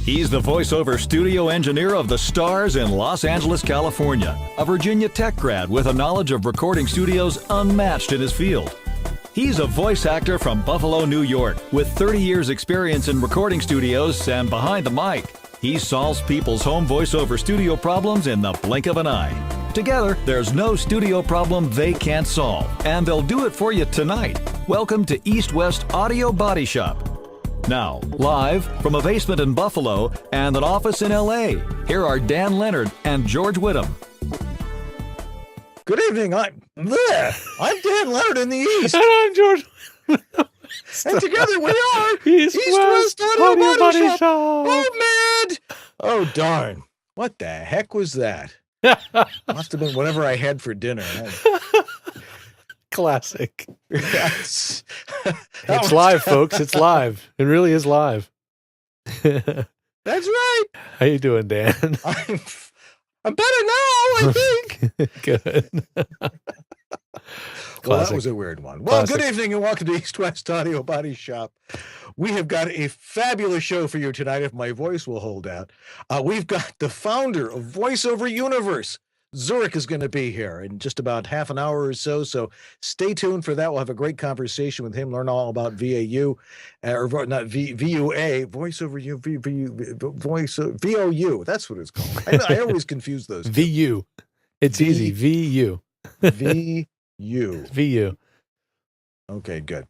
He's the voiceover studio engineer of the Stars in Los Angeles, California, a Virginia Tech grad with a knowledge of recording studios unmatched in his field. He's a voice actor from Buffalo, New York, with 30 years experience in recording studios and behind the mic. He solves people's home voiceover studio problems in the blink of an eye. Together, there's no studio problem they can't solve, and they'll do it for you tonight. Welcome to East West Audio Body Shop. Now, live from a basement in Buffalo and an office in L.A., here are Dan Leonard and George Whittam. Good evening. I'm Dan Leonard in the East. And I'm George. And together we are East West Audio Body Shop. Oh, man. Oh, darn. What the heck was that? Must have been whatever I had for dinner. Classic. It's live, folks. It's live. It really is live. That's right. How you doing, Dan? I'm better now, I think. Good. Well, that was a weird one. Well, Good evening and welcome to East West Audio Body Shop. We have got a fabulous show for you tonight, if my voice will hold out. We've got the founder of Voiceover Universe. Zurich is going to be here in just about half an hour or so stay tuned for that. We'll have a great conversation with him, learn all about VAU, or not VUA, VOU. That's what it's called. I always confuse those. VU. It's easy. VU. VU. Okay, good.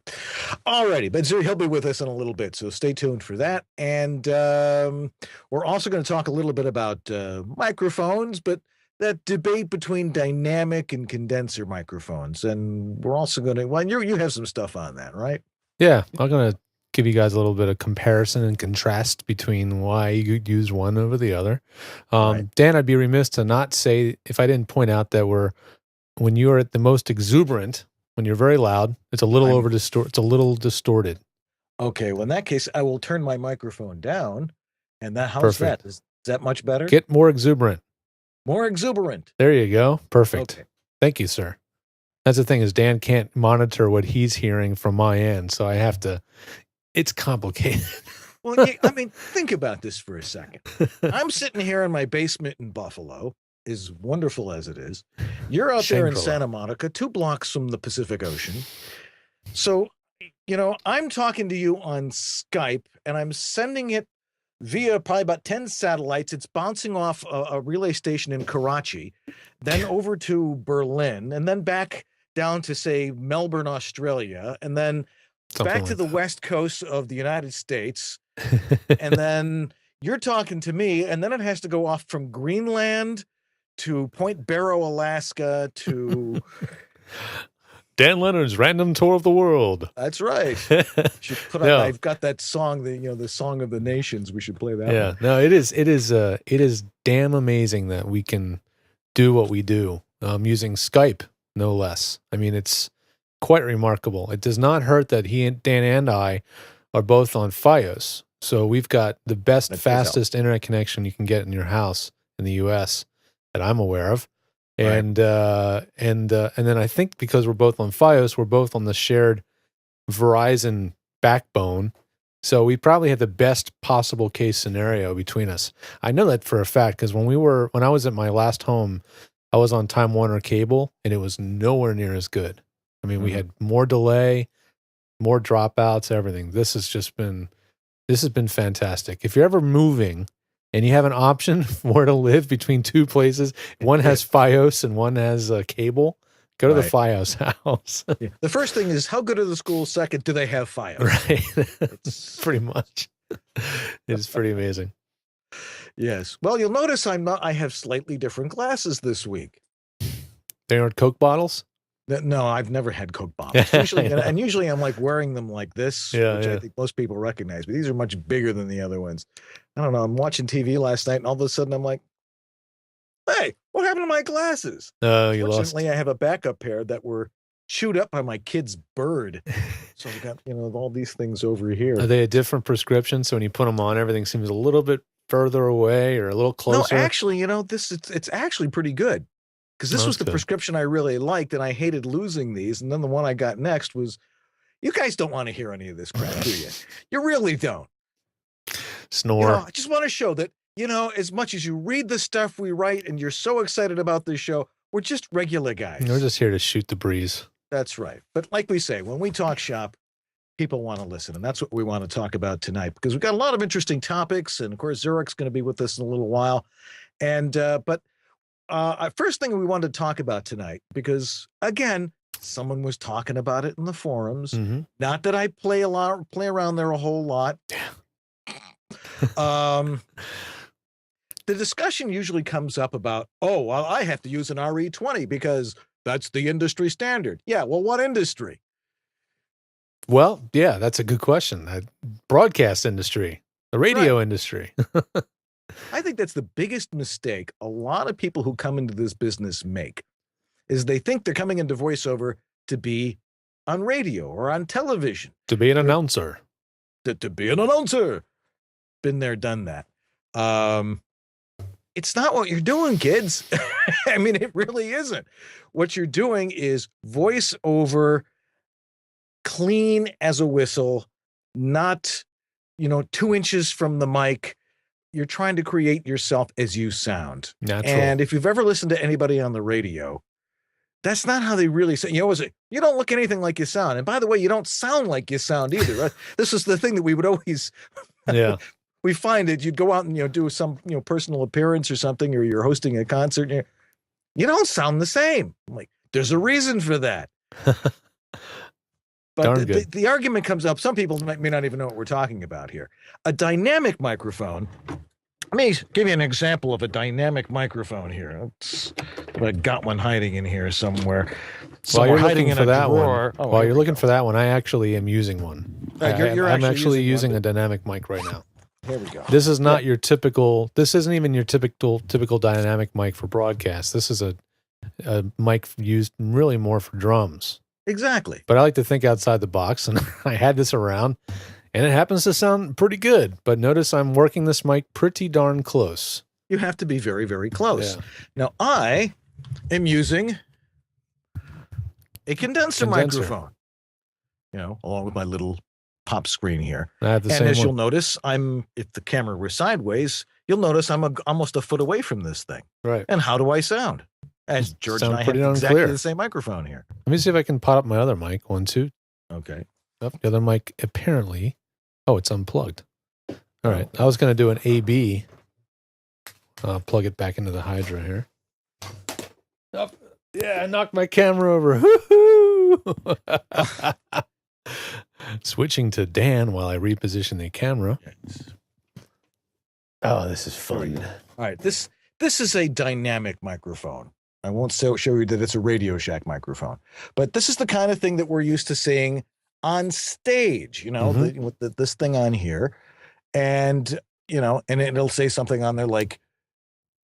Alrighty, but he'll be with us in a little bit, so stay tuned for that. And we're also going to talk a little bit about microphones, but that debate between dynamic and condenser microphones. And we're also going to, well, you have some stuff on that, right? Yeah, I'm going to give you guys a little bit of comparison and contrast between why you use one over the other. Right. Dan, I'd be remiss to not say, if I didn't point out that when you are at the most exuberant, when you're very loud, it's a little it's a little distorted. Okay, well, in that case, I will turn my microphone down. And how's Perfect. that? Is that much better? Get more exuberant. More exuberant. There you go. Perfect. Okay. Thank you, sir. That's the thing, is Dan can't monitor what he's hearing from my end, so I have to. It's complicated. Well, I mean, think about this for a second. I'm sitting here in my basement in Buffalo, as wonderful as it is. You're out there in Santa Monica, 2 blocks from the Pacific Ocean. So, I'm talking to you on Skype, and I'm sending it via probably about 10 satellites. It's bouncing off a relay station in Karachi, then over to Berlin, and then back down to, say, Melbourne, Australia, and then back to the west coast of the United States. And then you're talking to me, and then it has to go off from Greenland to Point Barrow, Alaska, to Dan Leonard's Random Tour of the World. That's right. Should put on, I've got that song, the Song of the Nations. We should play that. Yeah, one. No, it is damn amazing that we can do what we do using Skype, no less. I mean, it's quite remarkable. It does not hurt that Dan and I are both on FiOS, so we've got the best, fastest internet connection you can get in your house in the U.S. that I'm aware of. And right. And then I think because we're both on FiOS, we're both on the shared Verizon backbone, so we probably have the best possible case scenario between us. I know that for a fact because when I was at my last home, I was on Time Warner cable, and it was nowhere near as good. I mean, we had more delay, more dropouts, everything. This has been fantastic. If you're ever moving and you have an option where to live between 2 places, one has FiOS and one has cable, go to the FiOS house. Yeah. The first thing is, how good are the schools? Second, do they have FiOS? Right. Pretty much. It's pretty amazing. Yes. Well, you'll notice I have slightly different glasses this week. They aren't Coke bottles? No, I've never had Coke bottles. Usually I'm like wearing them like this, which I think most people recognize, but these are much bigger than the other ones. I don't know. I'm watching TV last night, and all of a sudden I'm like, hey, what happened to my glasses? Oh, you lost. Fortunately, I have a backup pair that were chewed up by my kid's bird. So I've got, all these things over here. Are they a different prescription? So when you put them on, everything seems a little bit further away or a little closer? No, actually, it's actually pretty good. Because this was the prescription I really liked, and I hated losing these. And then the one I got next was, you guys don't want to hear any of this crap, do you? You really don't. snore. I just want to show that, as much as you read the stuff we write and you're so excited about this show, we're just regular guys. We're just here to shoot the breeze. That's right. But like we say, when we talk shop, people want to listen. And that's what we want to talk about tonight, because we've got a lot of interesting topics. And of course, Zurich's going to be with us in a little while. And, first thing we wanted to talk about tonight, because again, someone was talking about it in the forums. Mm-hmm. Not that I play around there a whole lot. The discussion usually comes up about, I have to use an RE20 because that's the industry standard. Yeah, well, what industry? Well, yeah, that's a good question. The broadcast industry, the radio industry. I think that's the biggest mistake a lot of people who come into this business make, is they think they're coming into voiceover to be on radio or on television. To be an announcer. To be an announcer. Been there, done that. It's not what you're doing, kids. I mean, it really isn't. What you're doing is voiceover, clean as a whistle, not, 2 inches from the mic. You're trying to create yourself as you sound. Natural. And if you've ever listened to anybody on the radio, that's not how they really say. You don't look anything like you sound. And by the way, you don't sound like you sound either. Right? This is the thing that we would always... Yeah. We find that you'd go out and, do some, personal appearance or something, or you're hosting a concert. And you don't sound the same. I'm like, there's a reason for that. But the argument comes up. Some people may not even know what we're talking about here. A dynamic microphone. Let me give you an example of a dynamic microphone here. I got one hiding in here somewhere. While you're looking for that one, while you're looking for that one, I actually am using one. I'm actually using a dynamic mic right now. Here we go. This is not your typical. This isn't even your typical dynamic mic for broadcast. This is a mic used really more for drums. Exactly. But I like to think outside the box, and I had this around, and it happens to sound pretty good. But notice I'm working this mic pretty darn close. You have to be very, very close. Yeah. Now, I am using a condenser microphone, along with my little pop screen here. You'll notice, if the camera were sideways, you'll notice I'm almost a foot away from this thing. Right. And how do I sound? As George and I have exactly the same microphone here. Let me see if I can pot up my other mic. 1, 2. Okay. Oh, the other mic apparently. Oh, it's unplugged. All right. I was going to do an AB. Plug it back into the Hydra here. Oh, yeah, I knocked my camera over. Switching to Dan while I reposition the camera. Oh, this is fun. All right. This is a dynamic microphone. I won't show you that it's a Radio Shack microphone, but this is the kind of thing that we're used to seeing on stage, with this thing on here. And, and it'll say something on there like,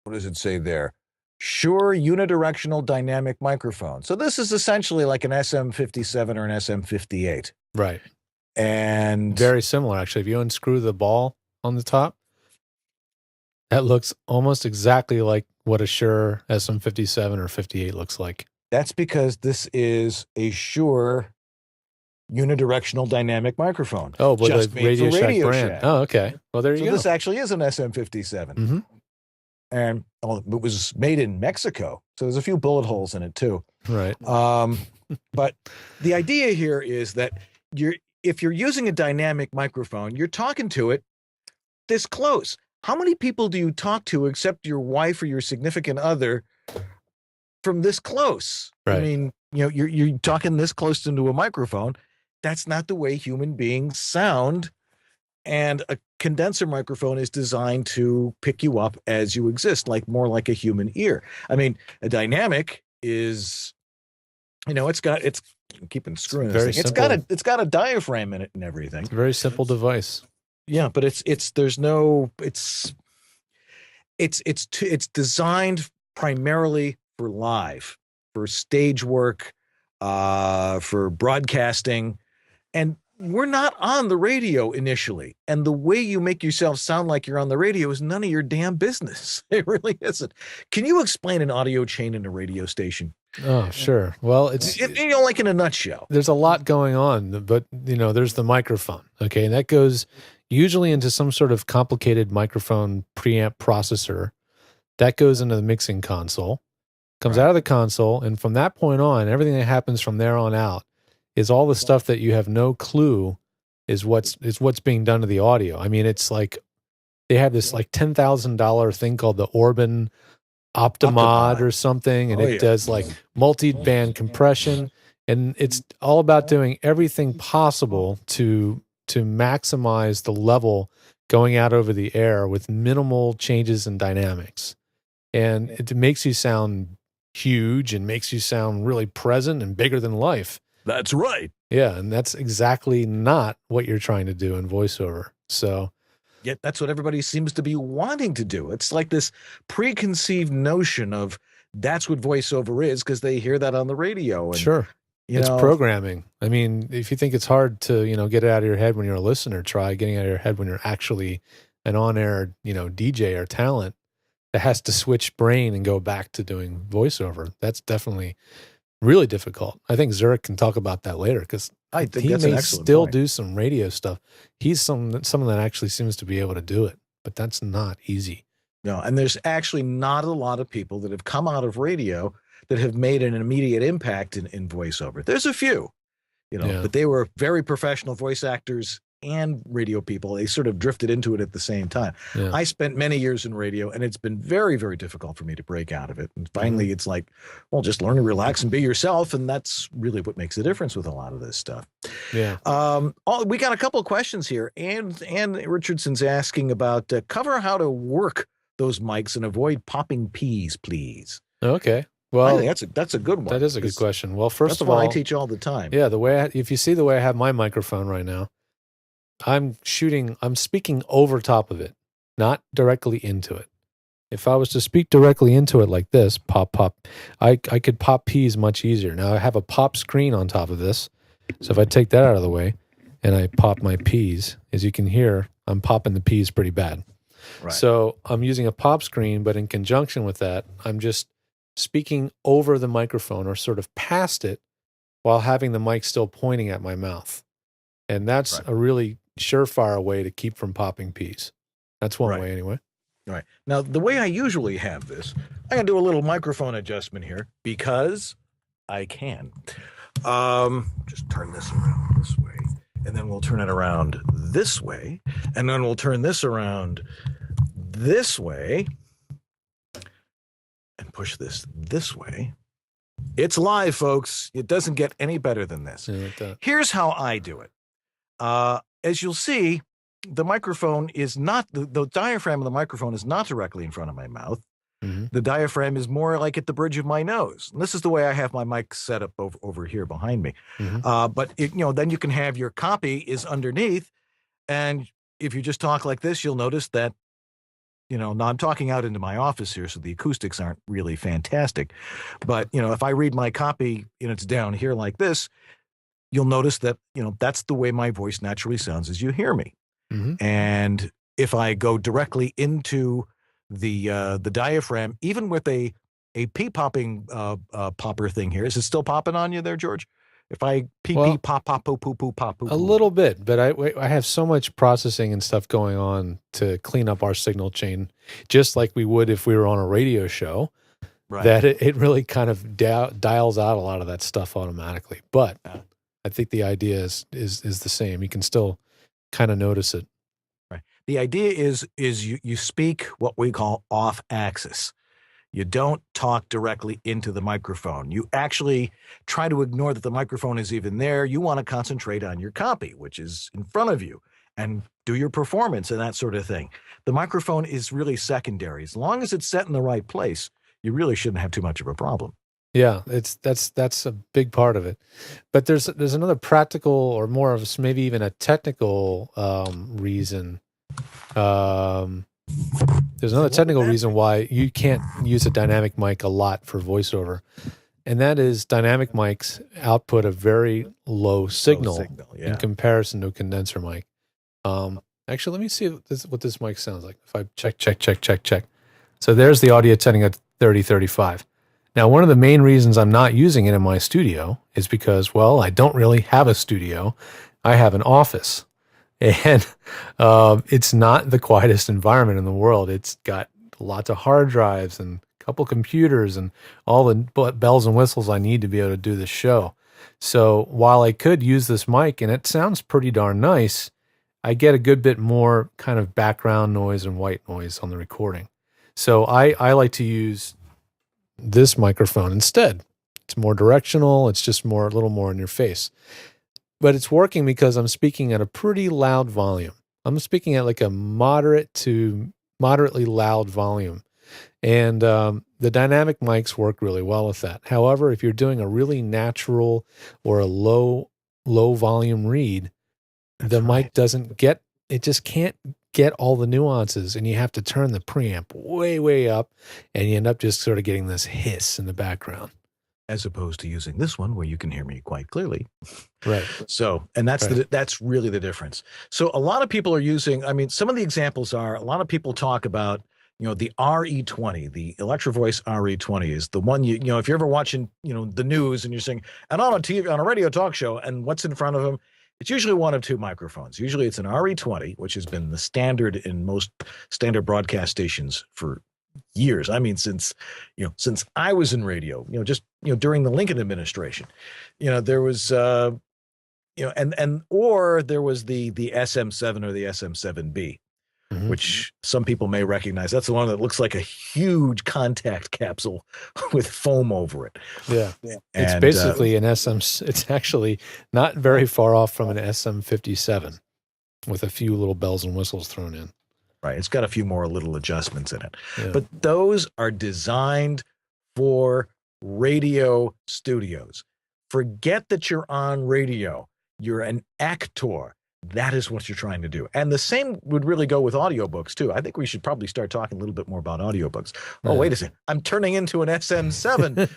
what does it say there? Shure unidirectional dynamic microphone. So this is essentially like an SM57 or an SM58. Right. And very similar, actually. If you unscrew the ball on the top, that looks almost exactly like what a Shure SM57 or 58 looks like. That's because this is a Shure unidirectional dynamic microphone. Oh, but the Radio Shack brand. Shack. Oh, okay. Well, there you go. So this actually is an SM57. Mm-hmm. And it was made in Mexico. So there's a few bullet holes in it too. Right. But the idea here is that if you're using a dynamic microphone, you're talking to it this close. How many people do you talk to except your wife or your significant other from this close? Right. I mean, you're talking this close into a microphone. That's not the way human beings sound. And a condenser microphone is designed to pick you up as you exist, more like a human ear. I mean, a dynamic is, it's keeping screwing this thing. It's got a diaphragm in it and everything. It's a very simple device. Yeah, but it's designed primarily for live, for stage work, for broadcasting, and we're not on the radio initially. And the way you make yourself sound like you're on the radio is none of your damn business. It really isn't. Can you explain an audio chain in a radio station? Oh, sure. Well, it's like in a nutshell. There's a lot going on, but there's the microphone. Okay, and that goes usually into some sort of complicated microphone preamp processor. That goes into the mixing console, comes out of the console, and from that point on, everything that happens from there on out is all the stuff that you have no clue is what's being done to the audio. I mean, it's like they have this like $10,000 thing called the Orban Optimod or something, and it does like multi-band compression, and it's all about doing everything possible to maximize the level going out over the air with minimal changes in dynamics. And it makes you sound huge and makes you sound really present and bigger than life. That's right. Yeah, and that's exactly not what you're trying to do in voiceover. So, yet that's what everybody seems to be wanting to do. It's like this preconceived notion of that's what voiceover is because they hear that on the radio. And, sure. It's programming. I mean, if you think it's hard to, get it out of your head when you're a listener, try getting it out of your head when you're actually an on-air, DJ or talent that has to switch brain and go back to doing voiceover. That's definitely really difficult. I think Zurich can talk about that later because I think he that's an may excellent still point. do some radio stuff. He's someone that actually seems to be able to do it, but that's not easy. No, and there's actually not a lot of people that have come out of radio that have made an immediate impact in voiceover. There's a few, but they were very professional voice actors and radio people. They sort of drifted into it at the same time. Yeah. I spent many years in radio, and it's been very, very difficult for me to break out of it. And finally, it's like, well, just learn to relax and be yourself, and that's really what makes the difference with a lot of this stuff. Yeah. We got a couple of questions here. Ann Richardson's asking about cover how to work those mics and avoid popping peas, please. Okay. Well, I think that's a good one. That is a good question. Well, first of all, all, I teach all the time. Yeah, if you see the way I have my microphone right now, I'm speaking over top of it, not directly into it. If I was to speak directly into it like this, pop, pop, I could pop peas much easier. Now I have a pop screen on top of this. So if I take that out of the way and I pop my peas, as you can hear, I'm popping the peas pretty bad. Right. So I'm using a pop screen, but in conjunction with that, I'm just speaking over the microphone or sort of past it while having the mic still pointing at my mouth. And that's a really surefire way to keep from popping peas. That's one way anyway. Right. Now, the way I usually have this, I'm going to do a little microphone adjustment here because I can. Just turn this around this way, and then we'll turn it around this way, and then we'll turn this around this way and push this way. It's live, folks. It doesn't get any better than this. Yeah, like that. Here's how I do it. As you'll see, the microphone is not, the diaphragm of the microphone is not directly in front of my mouth. Mm-hmm. The diaphragm is more like at the bridge of my nose. And this is the way I have my mic set up over here behind me. Mm-hmm. But then you can have your copy is underneath. And if you just talk like this, you'll notice that, now I'm talking out into my office here, so the acoustics aren't really fantastic. But, if I read my copy and it's down here like this, you'll notice that, that's the way my voice naturally sounds as you hear me. Mm-hmm. And if I go directly into the diaphragm, even with a pee popping popper thing here, is it still popping on you there, George? If I pee pop pop poo poo poo pop poo, a little bit, but I have so much processing and stuff going on to clean up our signal chain, just like we would if we were on a radio show. Right. That it really kind of dials out a lot of that stuff automatically. But I think the idea is the same. You can still kind of notice it. Right. The idea is you speak what we call off axis. You don't talk directly into the microphone. You actually try to ignore that the microphone is even there. You want to concentrate on your copy, which is in front of you, and do your performance and that sort of thing. The microphone is really secondary. As long as it's set in the right place, you really shouldn't have too much of a problem. Yeah, that's a big part of it. But there's another practical or more of maybe even a technical reason. There's another technical reason why you can't use a dynamic mic a lot for voiceover. And that is dynamic mics output a very low signal, in comparison to a condenser mic. Actually, let me see what this mic sounds like. If I check. So there's the audio setting at 30-35. Now, one of the main reasons I'm not using it in my studio is because, well, I don't really have a studio. I have an office. And it's not the quietest environment in the world. It's got lots of hard drives and a couple computers and all the bells and whistles I need to be able to do this show. So while I could use this mic and it sounds pretty darn nice, I get a good bit more kind of background noise and white noise on the recording. So I like to use this microphone instead. It's more directional. It's just a little more in your face. But it's working because I'm speaking at a pretty loud volume. I'm speaking at like a moderate to moderately loud volume. And the dynamic mics work really well with that. However, if you're doing a really natural or a low volume read, the mic doesn't get, it just can't get all the nuances, and you have to turn the preamp way, way up, and you end up just sort of getting this hiss in the background. As opposed to using this one where you can hear me quite clearly. Right. So, and that's really the difference. So a lot of people are using, I mean, some of the examples are, a lot of people talk about, the RE20, the Electro Voice RE20 is the one if you're ever watching, the news and you're saying, and on a radio talk show, and what's in front of them, it's usually one of two microphones. Usually it's an RE20, which has been the standard in most standard broadcast stations for years. I mean, since I was in radio, during the Lincoln administration, there was, or there was the SM7 or the SM7B, mm-hmm. which some people may recognize. That's the one that looks like a huge contact capsule with foam over it. Yeah. It's basically an SM. It's actually not very far off from an SM57 with a few little bells and whistles thrown in. Right. It's got a few more little adjustments in it. Yeah. But those are designed for radio studios. Forget that you're on radio. You're an actor. That is what you're trying to do. And the same would really go with audiobooks, too. I think we should probably start talking a little bit more about audiobooks. Oh, wait a second. I'm turning into an SM7.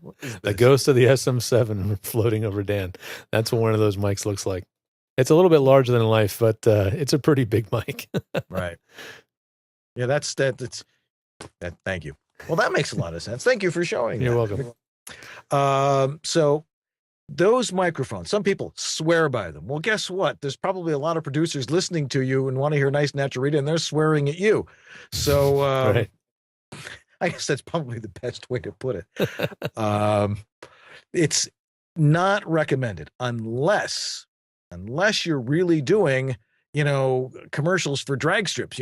What is the ghost of the SM7 floating over Dan. That's what one of those mics looks like. It's a little bit larger than life, but it's a pretty big mic. Right. Yeah, that's that. Thank you. Well, that makes a lot of sense. Thank you for showing. You're welcome. So those microphones, some people swear by them. Well, guess what? There's probably a lot of producers listening to you and want to hear nice natural reading, and they're swearing at you. So right. I guess that's probably the best way to put it. It's not recommended unless you're really doing, commercials for drag strips,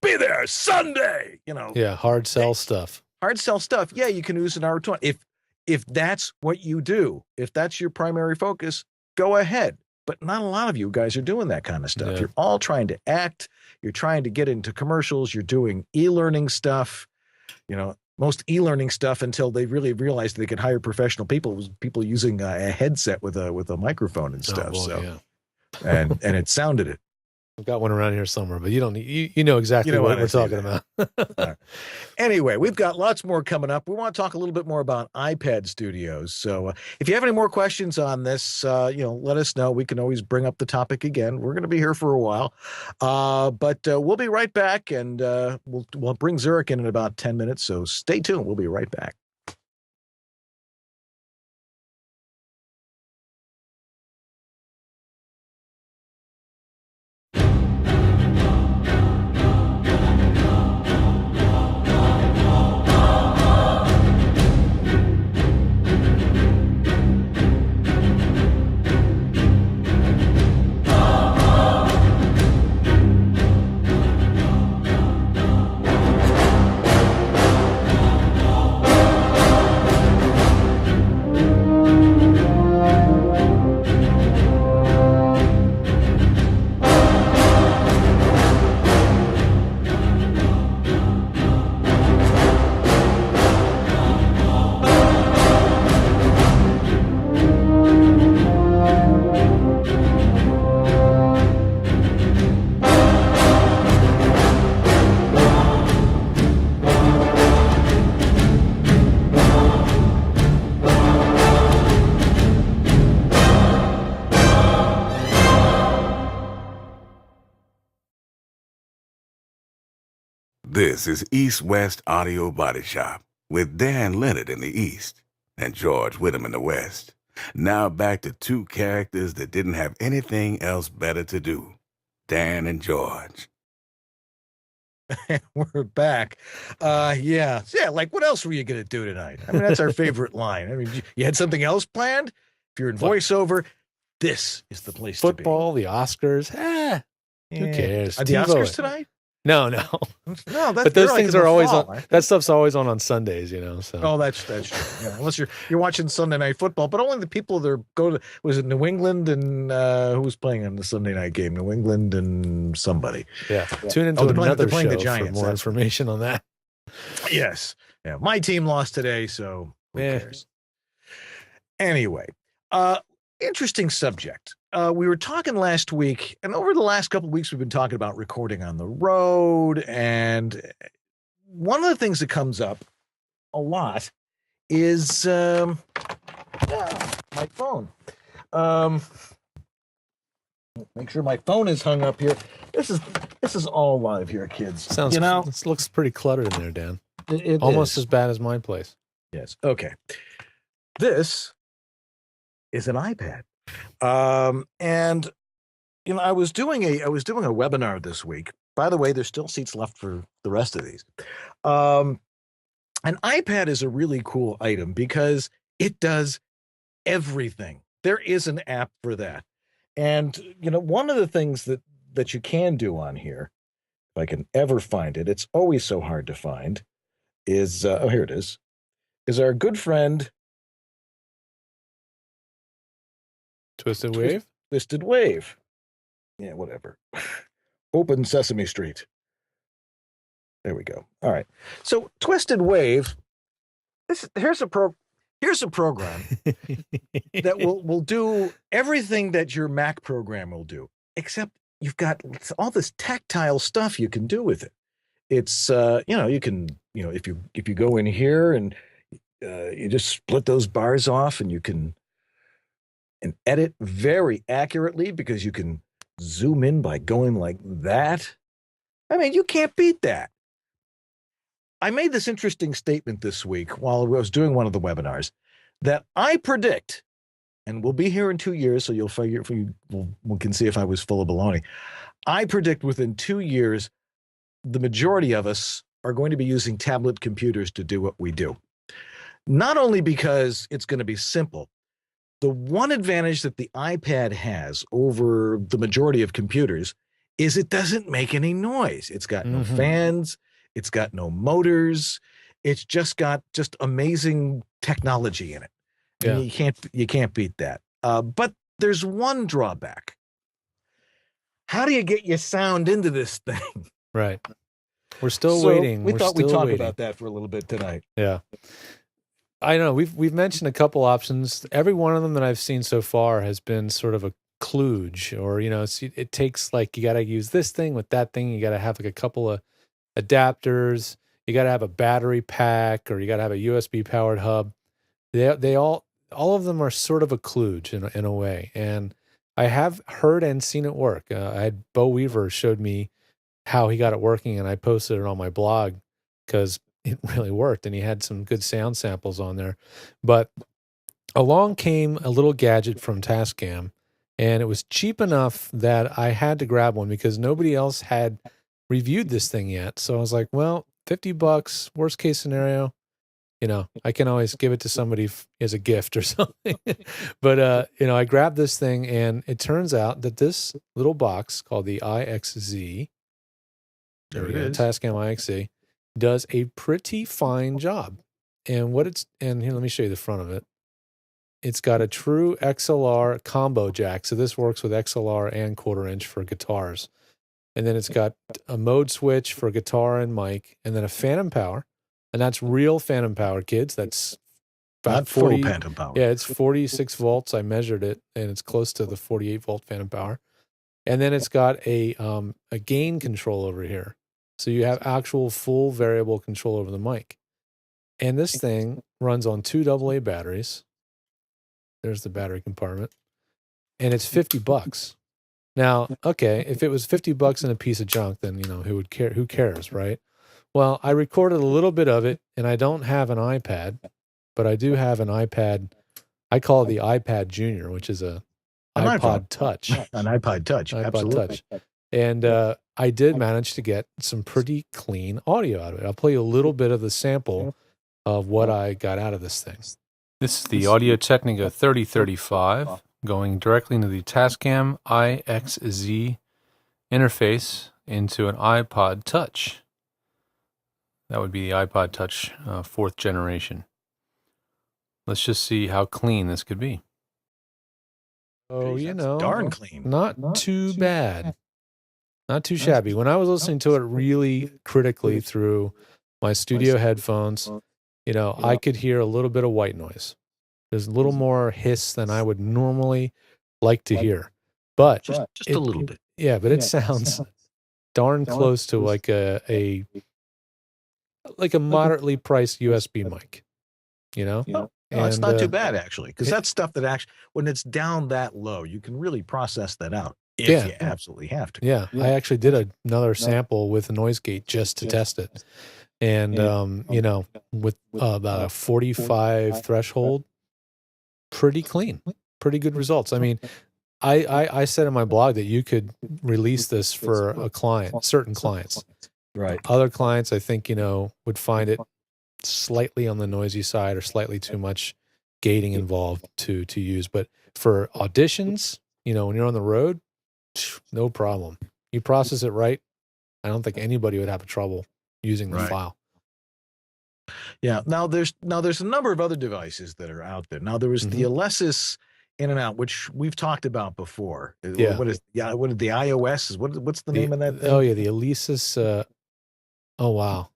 be there Sunday, Yeah, hard sell stuff. Hard sell stuff. Yeah, you can use an R20. If that's what you do, if that's your primary focus, go ahead. But not a lot of you guys are doing that kind of stuff. Yeah. You're all trying to act. You're trying to get into commercials. You're doing e-learning stuff. Most e-learning stuff until they really realized they could hire professional people was people using a headset with a microphone and stuff. Oh, boy, so. Yeah. and it sounded it. I've got one around here somewhere, but you don't need, you know exactly what we're talking about. Right. Anyway, we've got lots more coming up. We want to talk a little bit more about iPad studios. So if you have any more questions on this, let us know. We can always bring up the topic again. We're going to be here for a while, but we'll be right back, and we'll bring Zurich in about 10 minutes. So stay tuned. We'll be right back. This is East West Audio Body Shop with Dan Leonard in the East and George Whittam in the West. Now back to two characters that didn't have anything else better to do. Dan and George. We're back. Yeah. Like, what else were you going to do tonight? I mean, that's our favorite line. I mean, you had something else planned? If you're in voiceover, this is the place Football, to be. the Oscars. Who cares? Are the Oscars tonight? No. No, but those things are always fall, on. right? That stuff's always on Sundays, So Oh, that's true. Yeah, unless you're watching Sunday Night Football, but only the people that go to, was it New England and who was playing on the Sunday night game? New England and somebody. Yeah. Tune into they're playing show the Giants, for more information on that. Yes. Yeah. My team lost today, so who cares? Anyway, interesting subject. We were talking last week, and over the last couple of weeks, we've been talking about recording on the road. And one of the things that comes up a lot is my phone. Make sure my phone is hung up here. This is all live here, kids. This looks pretty cluttered in there, Dan. It almost is. as bad as my place. Yes. Okay. This is an iPad. And I was doing a webinar this week. By the way, there's still seats left for the rest of these. An iPad is a really cool item because it does everything. There is an app for that. And one of the things that you can do on here, if I can ever find it, it's always so hard to find, is here it is our good friend Twisted Wave? Twisted Wave. Yeah, whatever. Open Sesame Street. There we go. All right. So Twisted Wave, here's a program that will do everything that your Mac program will do, except you've got all this tactile stuff you can do with it. It's you can if you go in here and you just split those bars off, and you can edit very accurately because you can zoom in by going like that. I mean, you can't beat that. I made this interesting statement this week while I was doing one of the webinars that I predict, and we'll be here in 2 years, so you'll figure we can see if I was full of baloney. I predict within 2 years, the majority of us are going to be using tablet computers to do what we do. Not only because it's going to be simple. The one advantage that the iPad has over the majority of computers is it doesn't make any noise. It's got no fans. It's got no motors. It's just got amazing technology in it. Yeah. And you can't beat that. But there's one drawback. How do you get your sound into this thing? Right. We're still waiting. We thought we'd talk about that for a little bit tonight. Yeah. I know we've mentioned a couple options. Every one of them that I've seen so far has been sort of a kludge, or it takes, like, you got to use this thing with that thing. You got to have like a couple of adapters. You got to have a battery pack, or you got to have a USB powered hub. They all of them are sort of a kludge in a way. And I have heard and seen it work. I had Bo Weaver showed me how he got it working, and I posted it on my blog because it really worked, and he had some good sound samples on there. But along came a little gadget from Tascam, and it was cheap enough that I had to grab one because nobody else had reviewed this thing yet. So I was like, well, $50, worst case scenario, I can always give it to somebody as a gift or something. But, I grabbed this thing, and it turns out that this little box called the IXZ, there it is, Tascam IXZ, does a pretty fine job. And here, let me show you the front of it. It's got a true XLR combo jack. So this works with XLR and 1/4 inch for guitars. And then it's got a mode switch for guitar and mic, and then a phantom power. And that's real phantom power, kids. That's about not 40 full phantom power. Yeah, it's 46 volts. I measured it, and it's close to the 48 volt phantom power. And then it's got a gain control over here. So you have actual full variable control over the mic. And this thing runs on 2 AA batteries. There's the battery compartment. And it's $50. Now, okay, if it was $50 and a piece of junk, then, who would care? Who cares, right? Well, I recorded a little bit of it, and I don't have an iPad, but I do have an iPad. I call it the iPad Junior, which is an iPod Touch. An iPod Touch, absolutely. Touch. And I did manage to get some pretty clean audio out of it. I'll play you a little bit of the sample of what I got out of this thing. This is the Audio Technica 3035 going directly into the Tascam IXZ interface into an iPod Touch. That would be the iPod Touch 4th generation. Let's just see how clean this could be. Oh, Jeez, you that's know, darn clean. not too bad. Not too shabby. When I was listening to it really critically through my studio headphones, you know, I could hear a little bit of white noise. There's a little more hiss than I would normally like to hear. But just a little bit. Yeah, but it sounds darn close to like a moderately priced USB mic, you know? No, it's not too bad, actually, because that's stuff that actually, when it's down that low, you can really process that out if you absolutely have to. Yeah, I actually did another sample with a noise gate just to test it. And, you know, with about a 45 threshold, pretty clean, pretty good results. I mean, I said in my blog that you could release this for a client, certain clients. Right. Other clients, I think, you know, would find it slightly on the noisy side or slightly too much gating involved to use. But for auditions, you know, when you're on the road, no problem. You process it right. I don't think anybody would have trouble using the file. Yeah. Now there's a number of other devices that are out there. Now there was the Alesis in and out, which we've talked about before. Yeah. What is the iOS? What's the name of that thing? Oh yeah, the Alesis. Oh wow.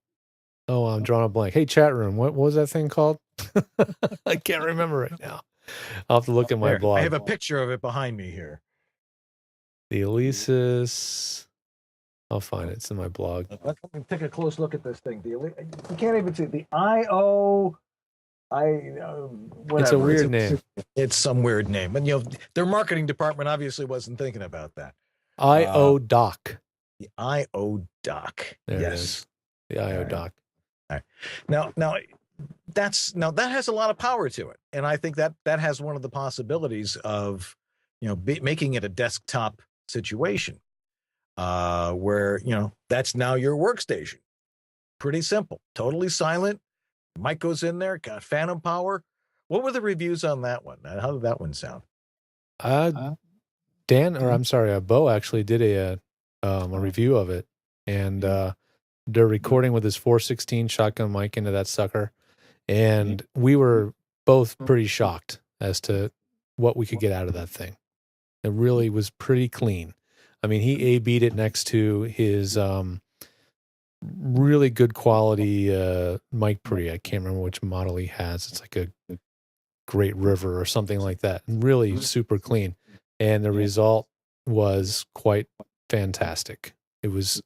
Oh, I'm drawing a blank. Hey, chat room. What was that thing called? I can't remember right now. I'll have to look at my blog. I have a picture of it behind me here. The Alesis. I'll find it. It's in my blog. Let me take a close look at this thing. You can't even see the whatever. It's a weird name. It's some weird name, and you know their marketing department obviously wasn't thinking about that. IO Dock. The IO Dock. Yes, the IO Dock. All right. Now that has a lot of power to it, and I think that has one of the possibilities of, you know, making it a desktop situation, where, you know, that's now your workstation. Pretty simple, totally silent. Mic goes in there, got phantom power. What were the reviews on that one? How did that one sound? Bo actually did a review of it, and they're recording with his 416 shotgun mic into that sucker, and we were both pretty shocked as to what we could get out of that thing. It really was pretty clean. I mean, he A/B'd it next to his really good quality mic pre. I can't remember which model he has. It's like a Great River or something like that. Really super clean. And the result was quite fantastic. It was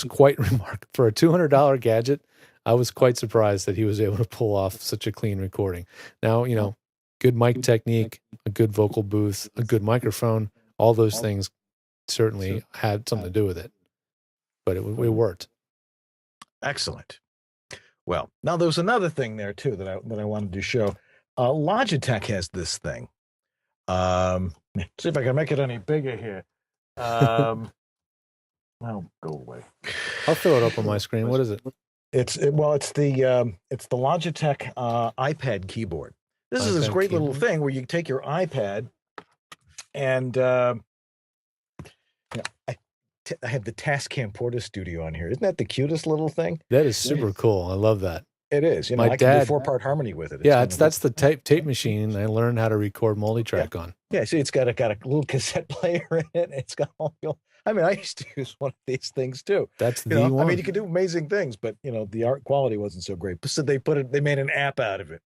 quite remarkable. For a $200 gadget, I was quite surprised that he was able to pull off such a clean recording. Now, you know, good mic technique, a good vocal booth, a good microphone, all those things certainly had something to do with it. But it worked. Excellent. Well, now there's another thing there too that I wanted to show. Logitech has this thing. See if I can make it any bigger here. Oh, go away. I'll throw it up on my screen. What is it? It's the Logitech iPad keyboard. This is this great little thing where you take your iPad and I have the Tascam Porta Studio on here. Isn't that the cutest little thing? That is super cool. I love that. It is. You know, I can do 4-part harmony with it. That's the tape machine I learned how to record multi-track on. Yeah, see, it's got a little cassette player in it. It's got all. I mean, I used to use one of these things too. That's the one. one. I mean, you could do amazing things, but you know, the art quality wasn't so great. So they made an app out of it.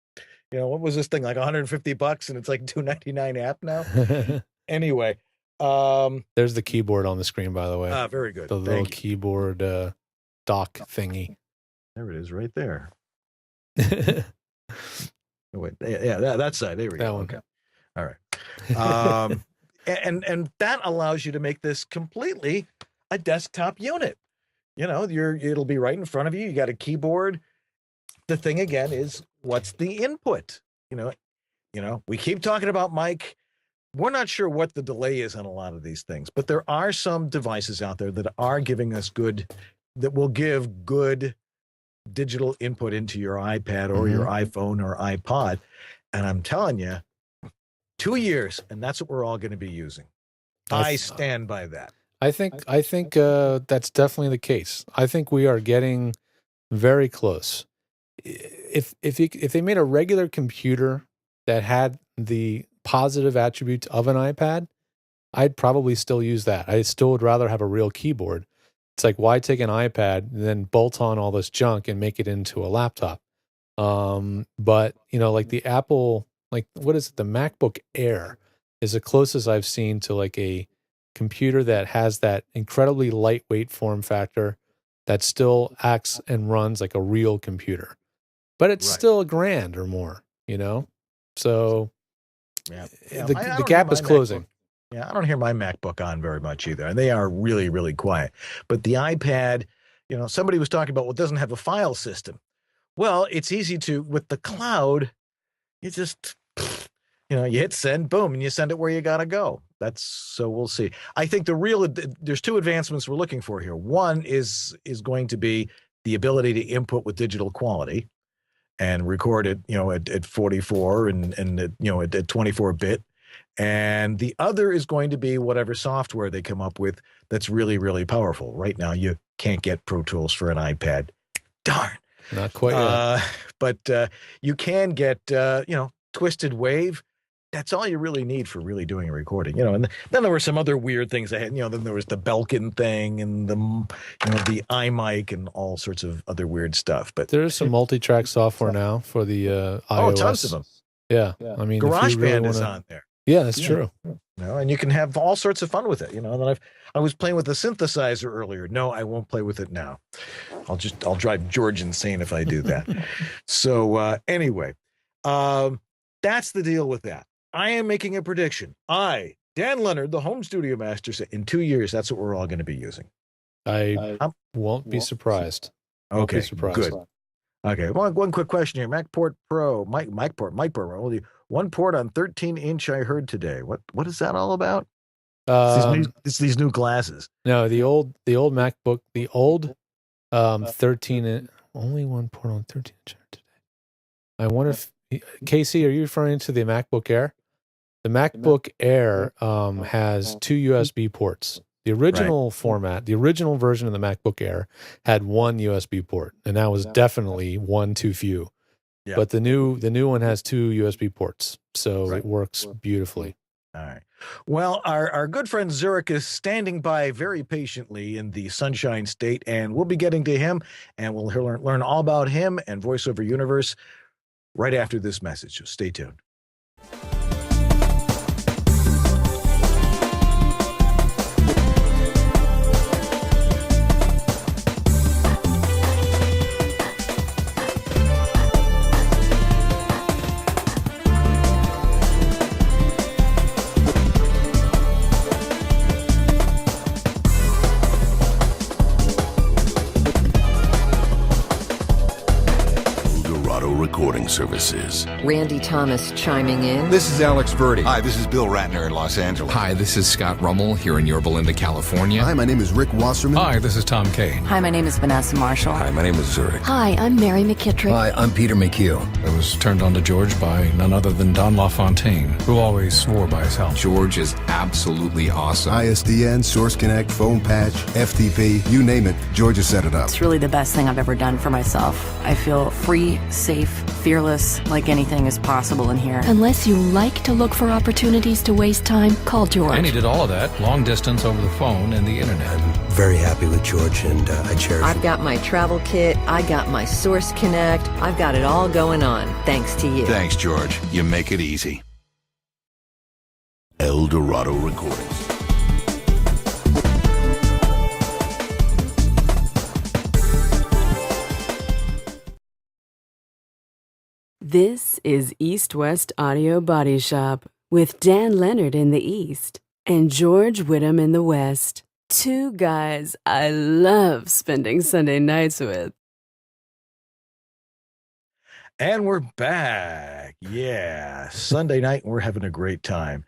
You know, what was this thing, like $150, and it's like $299 app now? Anyway. There's the keyboard on the screen, by the way. Very good. The little keyboard dock thingy. There it is, right there. Wait, yeah, that side. There we go. One. Okay. All right. And that allows you to make this completely a desktop unit. You know, it'll be right in front of you. You got a keyboard. The thing again is, what's the input? You know, we keep talking about mic. we're not sure what the delay is on a lot of these things, but there are some devices out there that are giving us that will give good digital input into your iPad or your iPhone or iPod. And I'm telling you, 2 years, and that's what we're all going to be using. I stand by that. I think that's definitely the case. I think we are getting very close. If they made a regular computer that had the positive attributes of an iPad, I'd probably still use that. I still would rather have a real keyboard. It's like, why take an iPad and then bolt on all this junk and make it into a laptop? But like the Apple, like what is it? The MacBook Air is the closest I've seen to like a computer that has that incredibly lightweight form factor that still acts and runs like a real computer, but it's still $1,000 or more, So the gap is closing. MacBook. Yeah, I don't hear my MacBook on very much either, and they are really, really quiet. But the iPad, somebody was talking about, well, it doesn't have a file system. Well, it's easy with the cloud, you just, you hit send, boom, and you send it where you got to go. So we'll see. I think there's two advancements we're looking for here. One is going to be the ability to input with digital quality and record it, at 44 and at 24-bit. And the other is going to be whatever software they come up with that's really, really powerful. Right now, you can't get Pro Tools for an iPad. Darn. Not quite yet. But you can get, Twisted Wave. That's all you really need for really doing a recording, And then there were some other weird things I had, then there was the Belkin thing and the iMic and all sorts of other weird stuff. But there's some multi-track software now for the iOS. Oh, tons of them. Yeah. I mean, GarageBand is on there. Yeah, that's true. And you can have all sorts of fun with it. And then I was playing with the synthesizer earlier. No, I won't play with it now. I'll drive George insane if I do that. So anyway, that's the deal with that. I am making a prediction. Dan Leonard, the home studio master, said in 2 years, that's what we're all going to be using. I won't be surprised. Okay, be surprised. Good. Okay, one quick question here. MacPort Pro, Mic Pro, only one port on 13-inch. I heard today. What is that all about? It's these new glasses. No, the old MacBook, the old 13 only one port on 13-inch today. I wonder if Casey, are you referring to the MacBook Air? The MacBook Air has 2 USB ports. The original format, the original version of the MacBook Air had 1 USB port, and that was definitely one too few. Yeah. But the new one has 2 USB ports, so it works beautifully. All right. Well, our good friend Zurich is standing by very patiently in the Sunshine State, and we'll be getting to him, and we'll learn all about him and VoiceOver Universe right after this message. So stay tuned. Recording services. Randy Thomas chiming in. This is Alex Verdi. Hi, this is Bill Ratner in Los Angeles. Hi, this is Scott Rummel here in Yorba Linda, California. Hi, my name is Rick Wasserman. Hi, this is Tom Kane. Hi, my name is Vanessa Marshall. Hi, my name is Zurich. Hi, I'm Mary McKittrick. Hi, I'm Peter McHugh. I was turned on to George by none other than Don LaFontaine, who always swore by his health. George is absolutely awesome. ISDN, Source Connect, Phone Patch, FTP, you name it, George has set it up. It's really the best thing I've ever done for myself. I feel free, safe, fearless, like anything is possible in here. Unless you like to look for opportunities to waste time, call George. And he did all of that, long distance over the phone and the internet. I'm very happy with George, and I cherish I've got my travel kit, I got my Source Connect, I've got it all going on, thanks to you. Thanks, George. You make it easy. El Dorado Recordings. This is East West Audio Body Shop with Dan Leonard in the East and George Whittam in the West. Two guys I love spending Sunday nights with. And we're back. Yeah. Sunday night, and we're having a great time.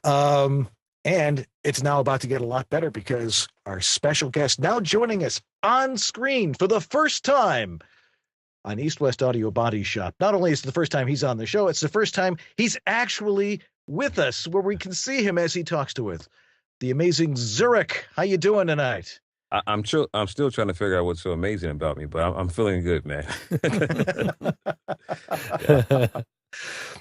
And it's now about to get a lot better because our special guest now joining us on screen for the first time on East West Audio Body Shop. Not only is it the first time he's on the show, it's the first time he's actually with us where we can see him as he talks to us. The amazing Zurich. How you doing tonight? I'm still trying to figure out what's so amazing about me, but I'm feeling good, man.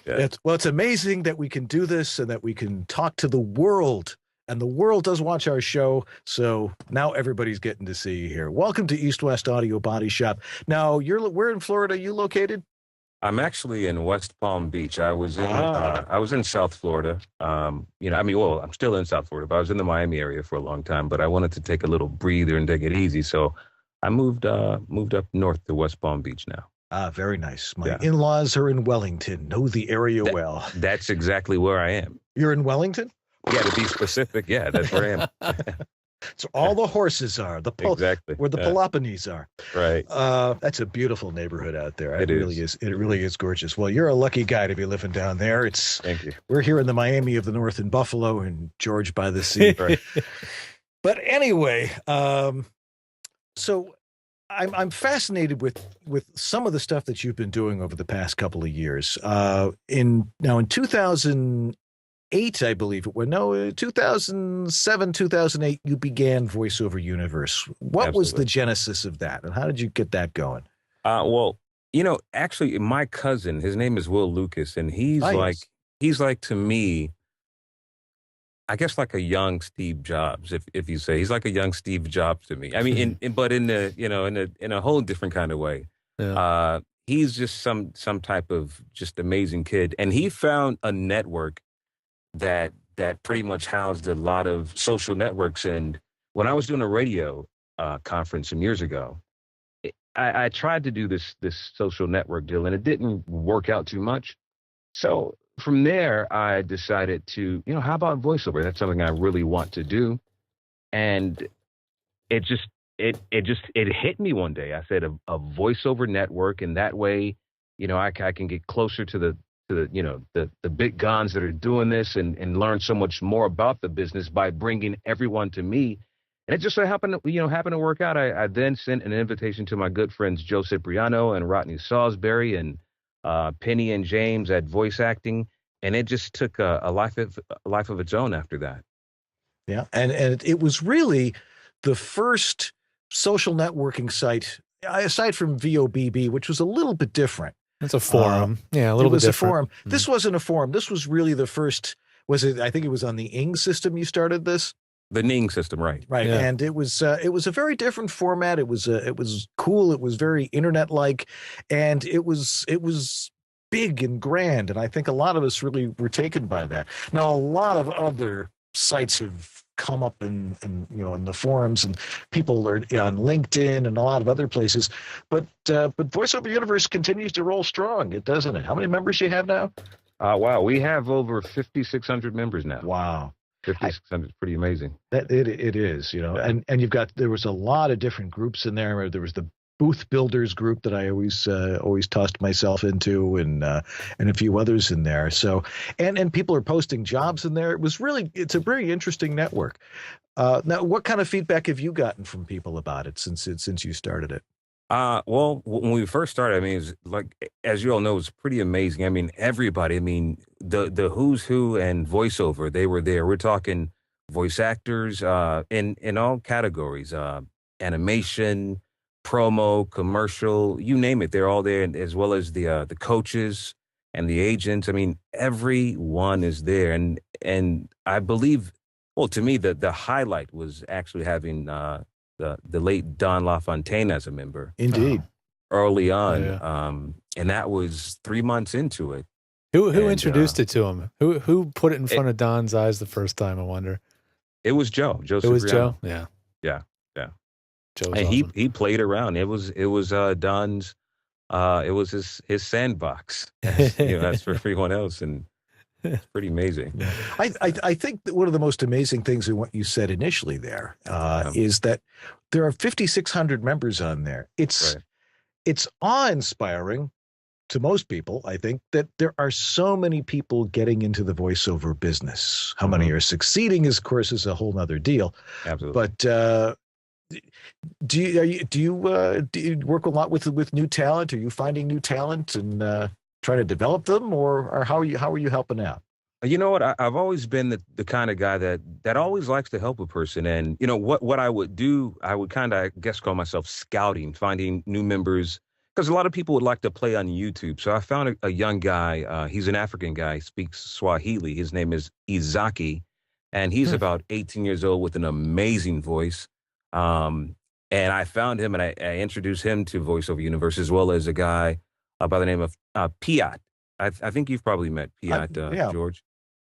Yeah. It's amazing that we can do this and that we can talk to the world. And the world does watch our show, so now everybody's getting to see you here. Welcome to East West Audio Body Shop. Now, where in Florida are you located? I'm actually in West Palm Beach. I was in South Florida. I'm still in South Florida, but I was in the Miami area for a long time. But I wanted to take a little breather and take it easy, so I moved up north to West Palm Beach now. Very nice. My in-laws are in Wellington. Know the area well. That's exactly where I am. You're in Wellington? Yeah, to be specific, yeah, that's where I am. So all the horses are exactly where the Peloponnese are. Right. That's a beautiful neighborhood out there. It really is. It really is gorgeous. Well, you're a lucky guy to be living down there. Thank you. We're here in the Miami of the North in Buffalo and George by the Sea. Right. But anyway, so I'm fascinated with some of the stuff that you've been doing over the past couple of years. In 2008, I believe it was. No, 2007, 2008, you began Voiceover Universe. What was the genesis of that, and how did you get that going? Well, actually, my cousin, his name is Will Lucas, and he's like to me, I guess like a young Steve Jobs, if you say. He's like a young Steve Jobs to me. I mean, but in a whole different kind of way. Yeah. He's just some type of just amazing kid, and he found a network that pretty much housed a lot of social networks. And when I was doing a radio conference some years ago, I tried to do this social network deal, and it didn't work out too much. So from there, I decided to, how about voiceover? That's something I really want to do. And it hit me one day. I said a voiceover network, and that way, I can get closer to the big guns that are doing this and learn so much more about the business by bringing everyone to me. And it just so happened to work out. I then sent an invitation to my good friends Joe Cipriano and Rodney Salisbury and Penny and James at Voice Acting, and it just took a life of its own after that. Yeah, and it was really the first social networking site aside from VOBB, which was a little bit different. It's a forum. A little bit different. It was a forum. Mm-hmm. This wasn't a forum. This was really the first. I think it was on the Ing system you started this. The Ning system, right? Right, yeah. And it was a very different format. It was cool. It was very internet-like, and it was big and grand. And I think a lot of us really were taken by that. Now, a lot of other sites have come up in the forums, and people are on LinkedIn and a lot of other places. But Voiceover Universe continues to roll strong, doesn't it? How many members do you have now? Wow, we have over 5,600 members now. Wow. 5,600 is pretty amazing. That it is, and there was a lot of different groups in there. There was the Booth Builders group that I always tossed myself into, and a few others in there. So, and people are posting jobs in there. It's a very interesting network. Now, what kind of feedback have you gotten from people about it since you started it? Well, when we first started, it's like, as you all know, it's pretty amazing. Everybody, the who's who and voiceover, they were there. We're talking voice actors, in all categories, animation, promo, commercial, you name it. They're all there, as well as the coaches and the agents. Everyone is there. And I believe, well, to me, the highlight was actually having, the late Don LaFontaine as a member. Indeed. Early on. Yeah. And that was 3 months into it. Who introduced it to him? Who put it in front of Don's eyes the first time, I wonder? It was Joe. It was Joe? Yeah. Yeah. Joe's and awesome. he played around. It was Don's, it was his sandbox, as for everyone else. And it's pretty amazing. Yeah. I think that one of the most amazing things in what you said initially there is that there are 5,600 members on there. It's awe-inspiring, to most people, I think, that there are so many people getting into the voiceover business. How many are succeeding, of course, is a whole nother deal. Absolutely. But do you work a lot with new talent? Are you finding new talent and trying to develop them, or how are you helping out? You know what? I've always been the kind of guy that always likes to help a person. And, you know, what I would do, I would kind of, I guess, call myself scouting, finding new members, because a lot of people would like to play on YouTube. So I found a young guy. He's an African guy, speaks Swahili. His name is Izaki, and he's about 18 years old with an amazing voice. And I found him, and I introduced him to Voiceover Universe, as well as a guy by the name of Piat. I think you've probably met Piat, George.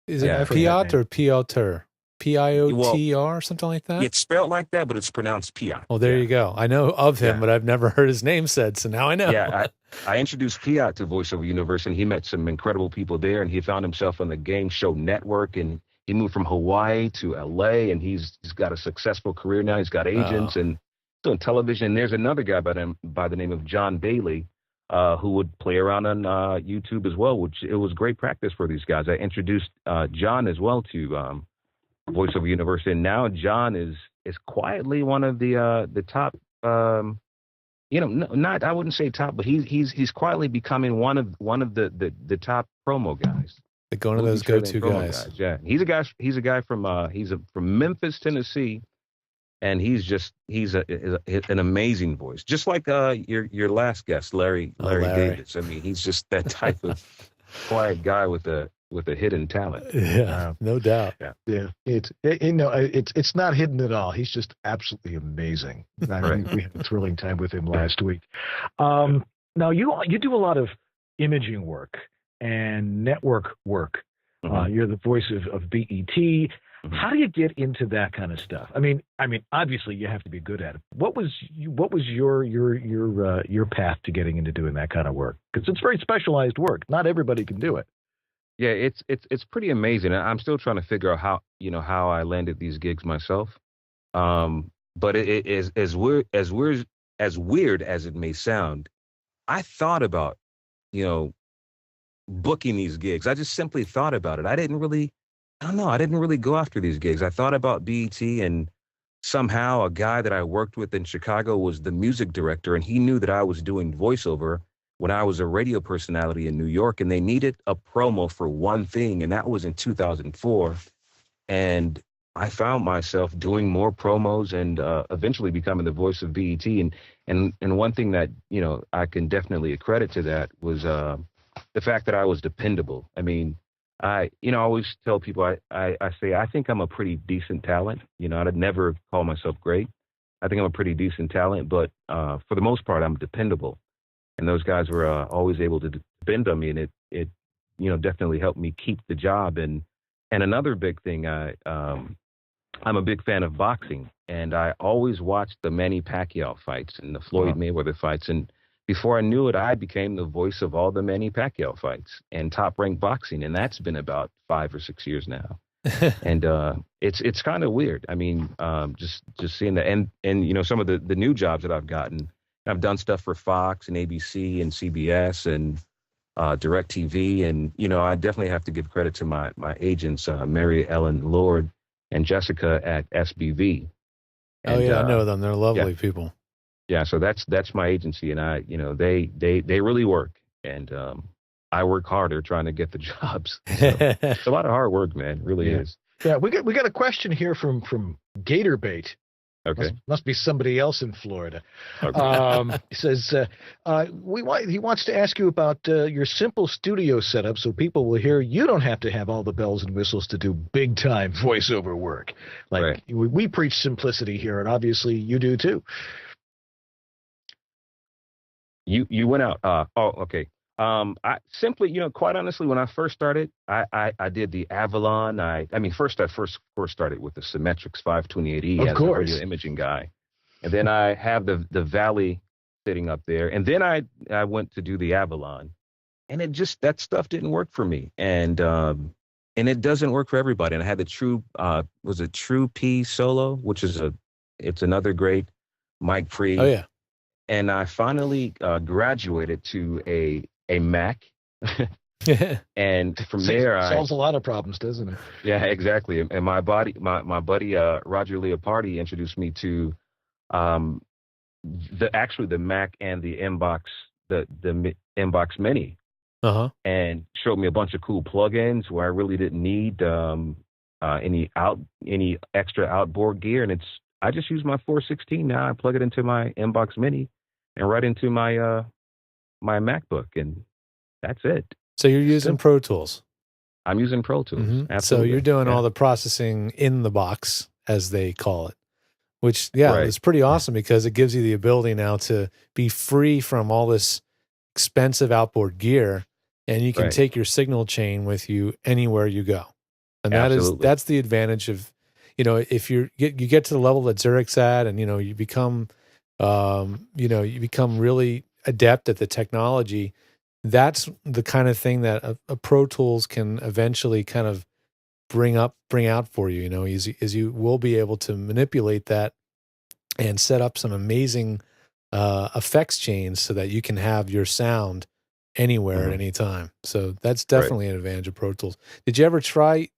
Is it Piat or Piotr? Piotr, something like that? It's spelled like that, but it's pronounced Piat. Oh, there you go. I know of him, but I've never heard his name said, so now I know. Yeah, I introduced Piat to Voiceover Universe, and he met some incredible people there, and he found himself on the Game Show Network, and he moved from Hawaii to LA, and he's got a successful career now. He's got agents and doing television. And there's another guy by the name of John Bailey, who would play around on YouTube as well, which it was great practice for these guys. I introduced John as well to Voiceover Universe, and now John is quietly one of the top. Not I wouldn't say top, but he's quietly becoming one of the top promo guys. Like one of those go-to guys. Yeah, he's a guy from Memphis, Tennessee. And he's an amazing voice, just like your last guest, Larry Davis. I mean, he's just that type of quiet guy with a hidden talent. Yeah, no doubt. Yeah. It's not hidden at all. He's just absolutely amazing. I mean, we had a thrilling time with him last week. Now you do a lot of imaging work and network work. You're the voice of BET. How do you get into that kind of stuff? I mean, obviously you have to be good at it. What was your path to getting into doing that kind of work? Because it's very specialized work. Not everybody can do it. Yeah, it's pretty amazing. I'm still trying to figure out how I landed these gigs myself. But it is as weird as it may sound. I thought about booking these gigs. I just simply thought about it. I didn't really go after these gigs. I thought about BET, and somehow a guy that I worked with in Chicago was the music director, and he knew that I was doing voiceover when I was a radio personality in New York, and they needed a promo for one thing, and that was in 2004. And I found myself doing more promos and eventually becoming the voice of BET. And one thing that, I can definitely accredit to that was the fact that I was dependable. I mean, I always tell people, I say, I think I'm a pretty decent talent. I'd never call myself great. I think I'm a pretty decent talent, but for the most part, I'm dependable. And those guys were always able to depend on me, and it definitely helped me keep the job. And another big thing, I'm a big fan of boxing, and I always watched the Manny Pacquiao fights and the Floyd Mayweather fights. And before I knew it, I became the voice of all the Manny Pacquiao fights and Top Rank Boxing, and that's been about 5 or 6 years now. And it's kind of weird. I mean, just seeing that, and some of the new jobs that I've gotten. I've done stuff for Fox and ABC and CBS and DirecTV, and I definitely have to give credit to my agents, Mary Ellen Lord and Jessica at SBV. And, I know them. They're lovely people. Yeah, so that's my agency, and I, they really work, and I work harder trying to get the jobs. So it's a lot of hard work, man. It really is. Yeah, we got a question here from Gatorbait. Okay, must be somebody else in Florida. Okay. He says he wants to ask you about your simple studio setup, so people will hear you don't have to have all the bells and whistles to do big time voiceover work. Like we preach simplicity here, and obviously you do too. You went out. Okay. I simply, quite honestly, when I first started, I did the Avalon. I first started with the Symmetrix 528E as a radio imaging guy. And then I have the Valley sitting up there. And then I went to do the Avalon. And that stuff didn't work for me. And it doesn't work for everybody. And I had the True P Solo, which is it's another great mic pre. Oh yeah. And I finally graduated to a a Mac. And from there, solves a lot of problems, doesn't it? Yeah, exactly. And my buddy Roger Leopardi introduced me to the Mac and the Inbox, the Inbox Mini, and showed me a bunch of cool plugins where I really didn't need any extra outboard gear, and I just use my 416 now. I plug it into my Inbox Mini and right into my my MacBook, and that's it. So you're using Pro Tools. I'm using Pro Tools. Mm-hmm. So you're doing all the processing in the box, as they call it, which, is pretty awesome because it gives you the ability now to be free from all this expensive outboard gear, and you can take your signal chain with you anywhere you go. And that's the advantage of, if you get to the level that Zurich's at, and you become really adept at the technology. That's the kind of thing that a Pro Tools can eventually kind of bring out for you. As you will be able to manipulate that and set up some amazing effects chains so that you can have your sound anywhere at any time. So that's definitely an advantage of Pro Tools. Did you ever try?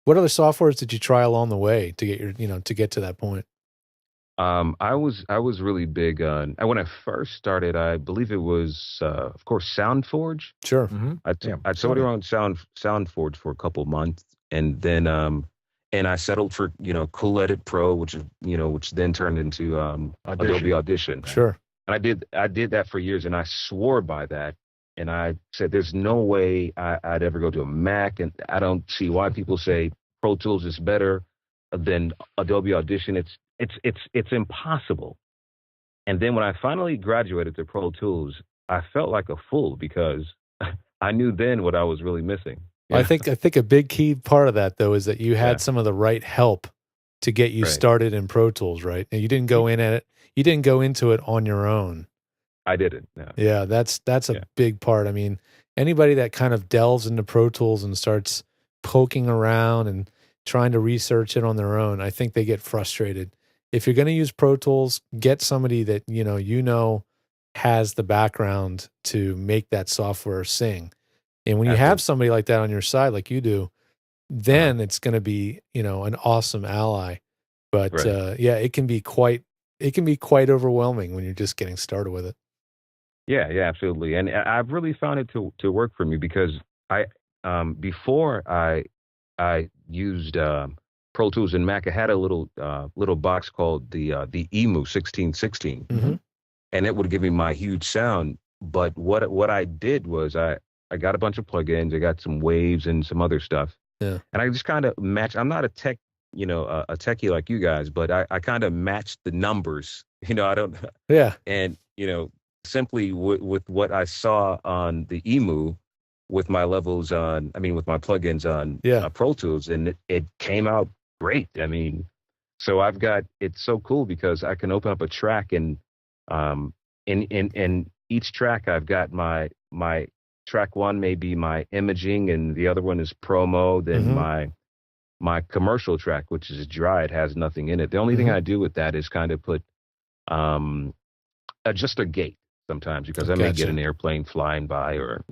What other softwares did you try along the way to get to get to that point? I was really big on when I first started. I believe it was, of course, SoundForge. Sure. Mm-hmm. I told around SoundForge for a couple months, and then and I settled for Cool Edit Pro, which then turned into Adobe Audition. Sure. And I did that for years, and I swore by that. And I said, "There's no way I'd ever go to a Mac, and I don't see why people say Pro Tools is better than Adobe Audition. It's impossible." And then when I finally graduated to Pro Tools, I felt like a fool because I knew then what I was really missing. I think a big key part of that, though, is that you had some of the right help to get you started in Pro Tools, right? And you didn't go in at it. You didn't go into it on your own. I didn't. No. Yeah, that's a big part. I mean, anybody that kind of delves into Pro Tools and starts poking around and trying to research it on their own, I think they get frustrated. If you're going to use Pro Tools, get somebody that has the background to make that software sing. And when you have somebody like that on your side, like you do, then it's going to be an awesome ally. But it can be quite overwhelming when you're just getting started with it. Yeah, absolutely. And I've really found it to work for me because before I used Pro Tools and Mac, I had a little box called the EMU 1616, and it would give me my huge sound. But what I did was I got a bunch of plugins, I got some waves and some other stuff, and I just kind of matched. I'm not a tech, a techie like you guys, but I kind of matched the numbers. I don't. Yeah. And simply with what I saw on the EMU, with my levels with my plugins on Pro Tools, and it came out great. I mean, so it's so cool because I can open up a track and in each track I've got my track one may be my imaging and the other one is promo, then my commercial track, which is dry, it has nothing in it. The only thing I do with that is kind of put just a gate sometimes because I may get an airplane flying by or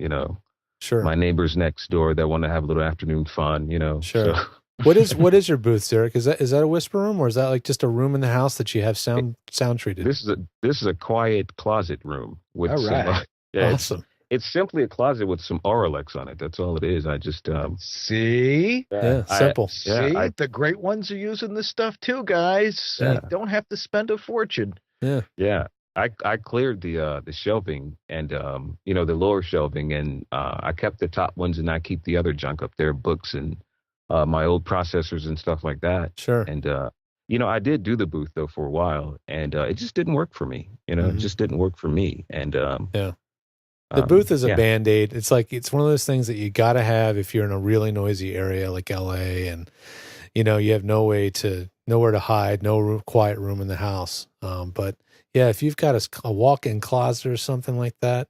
sure, my neighbors next door that want to have a little afternoon fun, Sure. So. What is your booth, Zurich? Is that a whisper room or is that like just a room in the house that you have sound treated? This is a quiet closet room with all right. Awesome. It's simply a closet with some Auralex on it. That's all it is. I just see. Simple. The great ones are using this stuff too, guys. You don't have to spend a fortune. Yeah. I cleared the shelving and the lower shelving, and I kept the top ones, and I keep the other junk up there, books and my old processors and stuff like that. Sure. And I did do the booth though for a while, and it just didn't work for me. It just didn't work for me. And the booth is a Band-Aid. It's like it's one of those things that you got to have if you're in a really noisy area like LA, and you have nowhere to hide, no quiet room in the house. But yeah, if you've got a walk-in closet or something like that,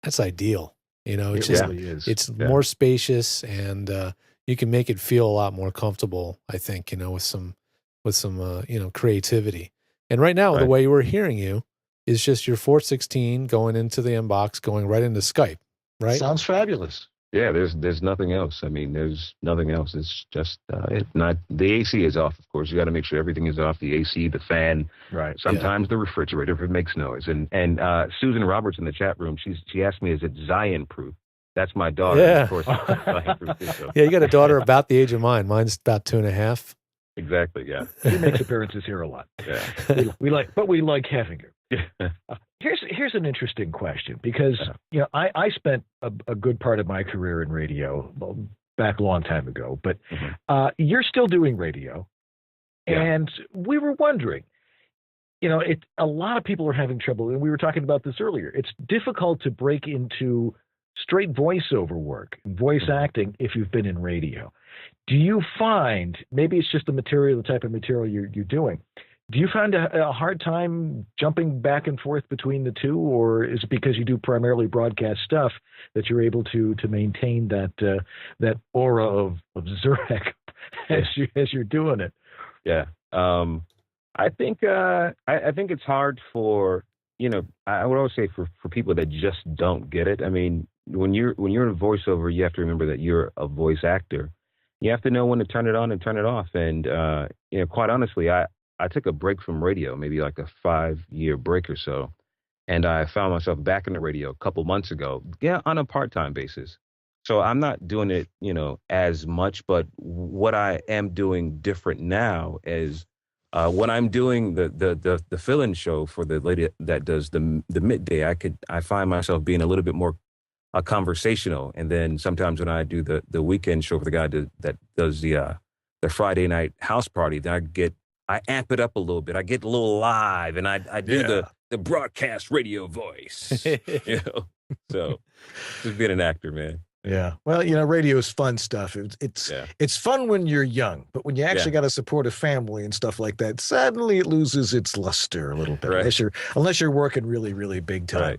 that's ideal. It's really is. It's more spacious, and you can make it feel a lot more comfortable, I think, with some creativity. And right now, the way we're hearing you is just your 416 going into the inbox, going right into Skype, right? Sounds fabulous. Yeah, there's nothing else. I mean, there's nothing else. It's just not the AC is off. Of course, you got to make sure everything is off. The AC, the fan, right? Sometimes the refrigerator if it makes noise. And Susan Roberts in the chat room, she asked me, is it Zion proof? That's my daughter. Yeah, of course. Zion proof too, so. Yeah, you got a daughter about the age of mine. Mine's about 2.5. Exactly. Yeah, she makes appearances here a lot. Yeah, we like having her. Here's an interesting question because I spent a good part of my career in radio back a long time ago, but you're still doing radio, and we were wondering, a lot of people are having trouble, and we were talking about this earlier. It's difficult to break into straight voiceover work, voice acting, if you've been in radio. Do you find, maybe it's just the type of material you're doing, do you find a hard time jumping back and forth between the two, or is it because you do primarily broadcast stuff that you're able to maintain that aura of Zurich as you're doing it? Yeah, I think it's hard for I would always say for people that just don't get it. I mean, when you're in a voiceover, you have to remember that you're a voice actor. You have to know when to turn it on and turn it off. And quite honestly, I took a break from radio, maybe like a 5-year break or so. And I found myself back in the radio a couple months ago, on a part-time basis. So I'm not doing it, as much. But what I am doing different now is when I'm doing the fill-in show for the lady that does the midday, I find myself being a little bit more conversational. And then sometimes when I do the weekend show for the guy that does the Friday night house party, then I amp it up a little bit. I get a little live, and I do the broadcast radio voice. So just being an actor, man. Yeah. Well, radio is fun stuff. It's fun when you're young, but when you actually got to support a family and stuff like that, suddenly it loses its luster a little bit, right. unless you're working really, really big time.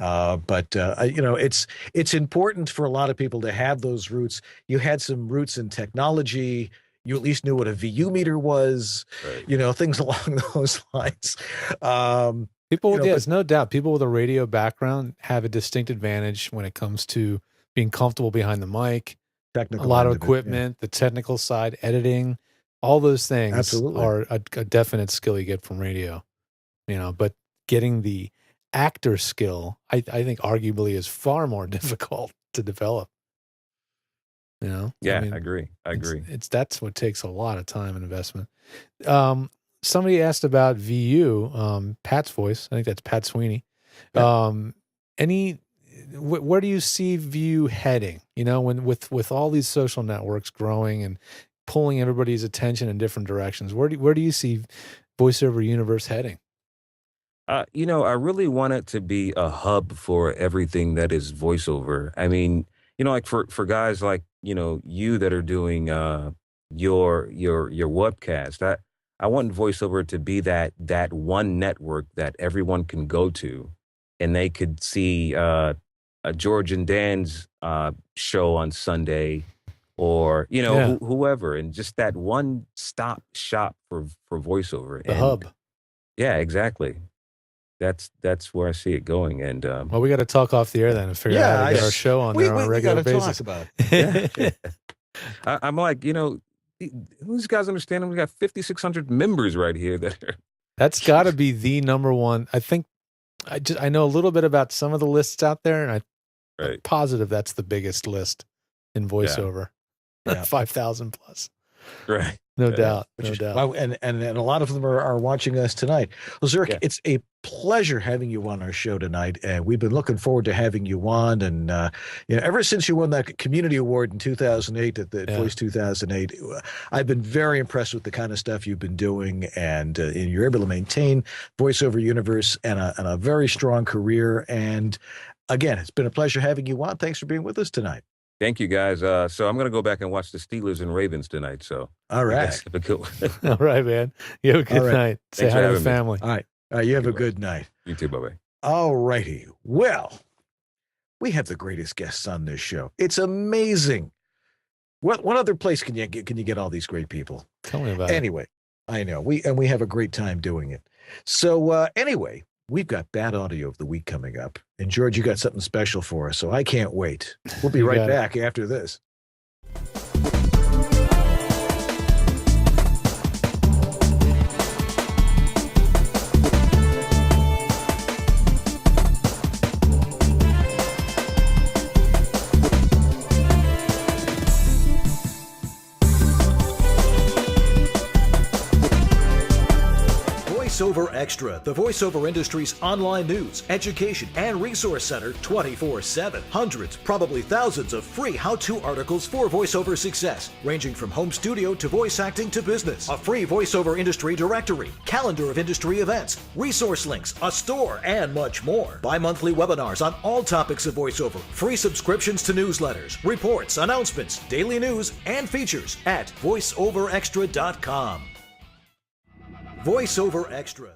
Right. But it's important for a lot of people to have those roots. You had some roots in technology. You at least knew what a VU meter was, right. Things along those lines. There's no doubt people with a radio background have a distinct advantage when it comes to being comfortable behind the mic, a lot of equipment, the technical side, editing, all those things Absolutely. Are a definite skill you get from radio. But getting the actor skill, I think arguably is far more difficult to develop. Yeah, I agree. That's what takes a lot of time and investment. Somebody asked about VU, Pat's voice. I think that's Pat Sweeney. Yeah. Where do you see VU heading? When with all these social networks growing and pulling everybody's attention in different directions, where do you see voiceover universe heading? I really want it to be a hub for everything that is voiceover. I mean, like for guys like you that are doing your webcast. I want voiceover to be that one network that everyone can go to, and they could see George and Dan's show on Sunday, or whoever, and just that one stop shop for voiceover. The hub. Yeah, exactly. That's where I see it going. And well, we got to talk off the air then and figure out how to get our show on there on a regular basis. Talk about it. I'm like, these guys understand. We got 5,600 members right here That's got to be the number one. I think I know a little bit about some of the lists out there, and I'm positive that's the biggest list in voiceover. Yeah. 5,000 plus. Right. No doubt. No doubt. Well, and a lot of them are watching us tonight. Well, Zurich, it's a pleasure having you on our show tonight. And we've been looking forward to having you on. And, ever since you won that community award in 2008 at the Voice 2008, I've been very impressed with the kind of stuff you've been doing. And you're able to maintain voiceover universe and a very strong career. And again, it's been a pleasure having you on. Thanks for being with us tonight. Thank you, guys. So I'm going to go back and watch the Steelers and Ravens tonight. So all right. All right, man. You have a good night. Say hi to the family. All right. You have a good night. You too. Bye-bye. All righty. Well, we have the greatest guests on this show. It's amazing. What other place can you get all these great people? Tell me about it. Anyway, I know. We have a great time doing it. So anyway, we've got Bad Audio of the Week coming up. And George, you got something special for us, so I can't wait. We'll be right back after this. VoiceOver Extra, the voiceover industry's online news, education, and resource center 24/7. Hundreds, probably thousands of free how-to articles for voiceover success, ranging from home studio to voice acting to business. A free voiceover industry directory, calendar of industry events, resource links, a store, and much more. Bi-monthly webinars on all topics of voiceover, free subscriptions to newsletters, reports, announcements, daily news, and features at voiceoverextra.com. VoiceOver Extra.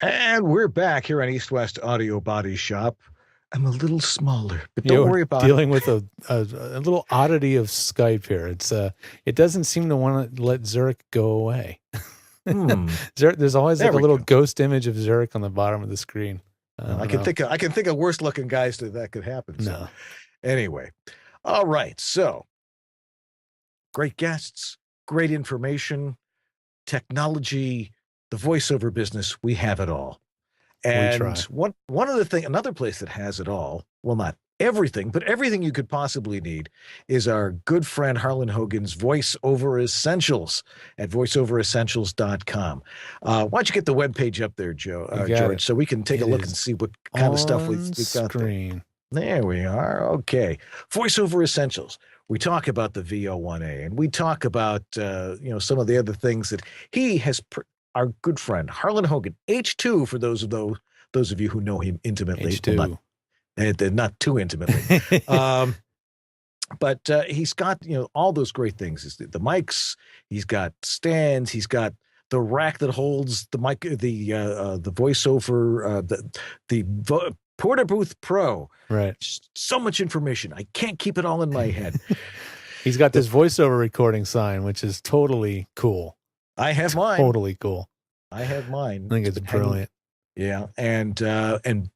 And we're back here on East West Audio Body Shop. I'm a little smaller, but don't worry about dealing with a little oddity of Skype here. It's it doesn't seem to want to let Zurich go away. Zurich, there's always like a little ghost image of Zurich on the bottom of the screen. I can think of worse looking guys that could happen. So. No. Anyway, all right. So great guests, great information, technology, the voiceover business. We have it all. And one other thing, another place that has it all, well, not everything, but everything you could possibly need, is our good friend Harlan Hogan's Voiceover Essentials at voiceoveressentials.com. Why don't you get the webpage up there, George, so we can take a look and see what kind of stuff we've got there. There we are. Okay. Voiceover Essentials. We talk about the VO1A, and we talk about some of the other things that he has. Our good friend Harlan Hogan, H2 for those of you who know him intimately. H2. Well, not too intimately. But he's got all those great things. The mics, he's got stands, he's got the rack that holds the mic, the voiceover, the Porta Booth Pro. Right. So much information. I can't keep it all in my head. He's got this voiceover recording sign, which is totally cool. I have mine. Totally cool. I have mine. I think it's brilliant. Yeah, and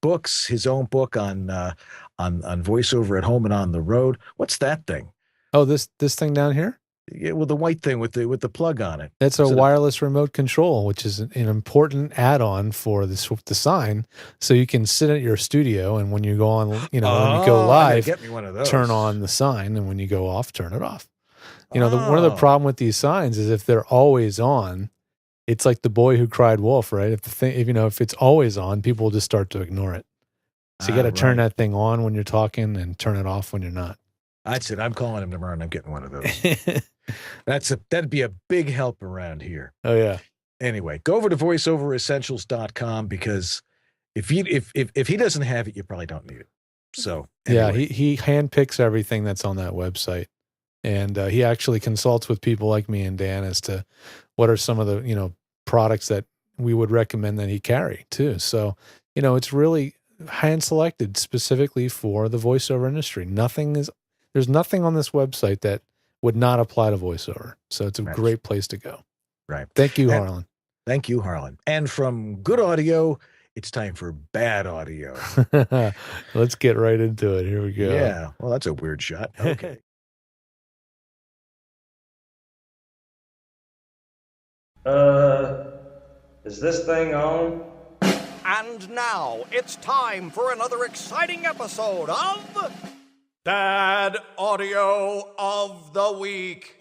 books. His own book on voiceover at home and on the road. What's that thing? Oh, this thing down here. Yeah, with the white thing with the plug on it. That's a wireless remote control, which is an important add-on for the sign, so you can sit at your studio and when you go on, when you go live, get me one of those. Turn on the sign, and when you go off, turn it off. One of the problem with these signs is if they're always on, it's like the boy who cried wolf, right? If it's always on, people will just start to ignore it. So you got to turn that thing on when you're talking and turn it off when you're not. That's it. I'm calling him tomorrow and I'm getting one of those. That'd be a big help around here. Oh yeah. Anyway, go over to voiceoveressentials.com because if he doesn't have it, you probably don't need it. So anyway. Yeah, he handpicks everything that's on that website. And he actually consults with people like me and Dan as to what are some of the, products that we would recommend that he carry too. So, it's really hand selected specifically for the voiceover industry. There's nothing on this website that would not apply to voiceover. So it's a great place to go. Right. Thank you, Harlan. Thank you, Harlan. And from good audio, it's time for bad audio. Let's get right into it. Here we go. Yeah. Well, that's a weird shot. Okay. Is this thing on? And now it's time for another exciting episode of Bad audio of the week.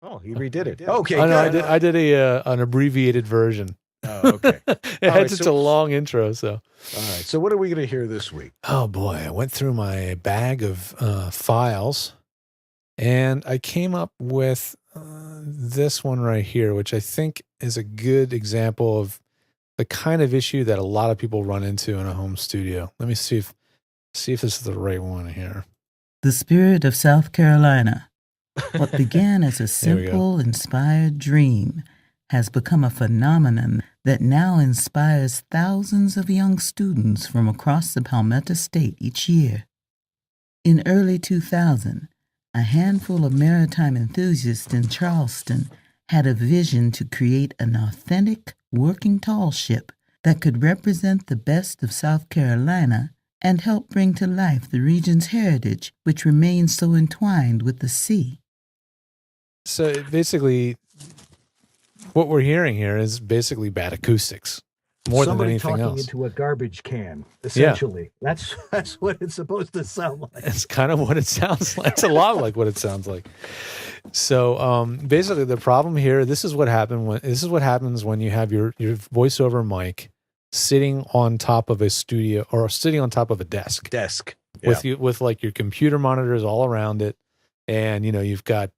Oh, he redid it. Okay, I know, good. I did an abbreviated version. Oh, okay. It had such a long intro, so. All right. So what are we going to hear this week? Oh boy, I went through my bag of files, and I came up with this one right here, which I think is a good example of the kind of issue that a lot of people run into in a home studio. Let me see if this is the right one here. The spirit of South Carolina. What began as a simple, inspired dream has become a phenomenon that now inspires thousands of young students from across the Palmetto State each year. In early 2000, a handful of maritime enthusiasts in Charleston had a vision to create an authentic, working tall ship that could represent the best of South Carolina and help bring to life the region's heritage, which remains so entwined with the sea. So basically, what we're hearing here is basically bad acoustics, more than anything Somebody else. talking into a garbage can, essentially. Yeah. That's what it's supposed to sound like. It's kind of what it sounds like. It's a lot like what it sounds like. So basically, the problem here, this is what happens when you have your voiceover mic sitting on top of a studio or sitting on top of a desk. Yeah. With like your computer monitors all around it. And, you've got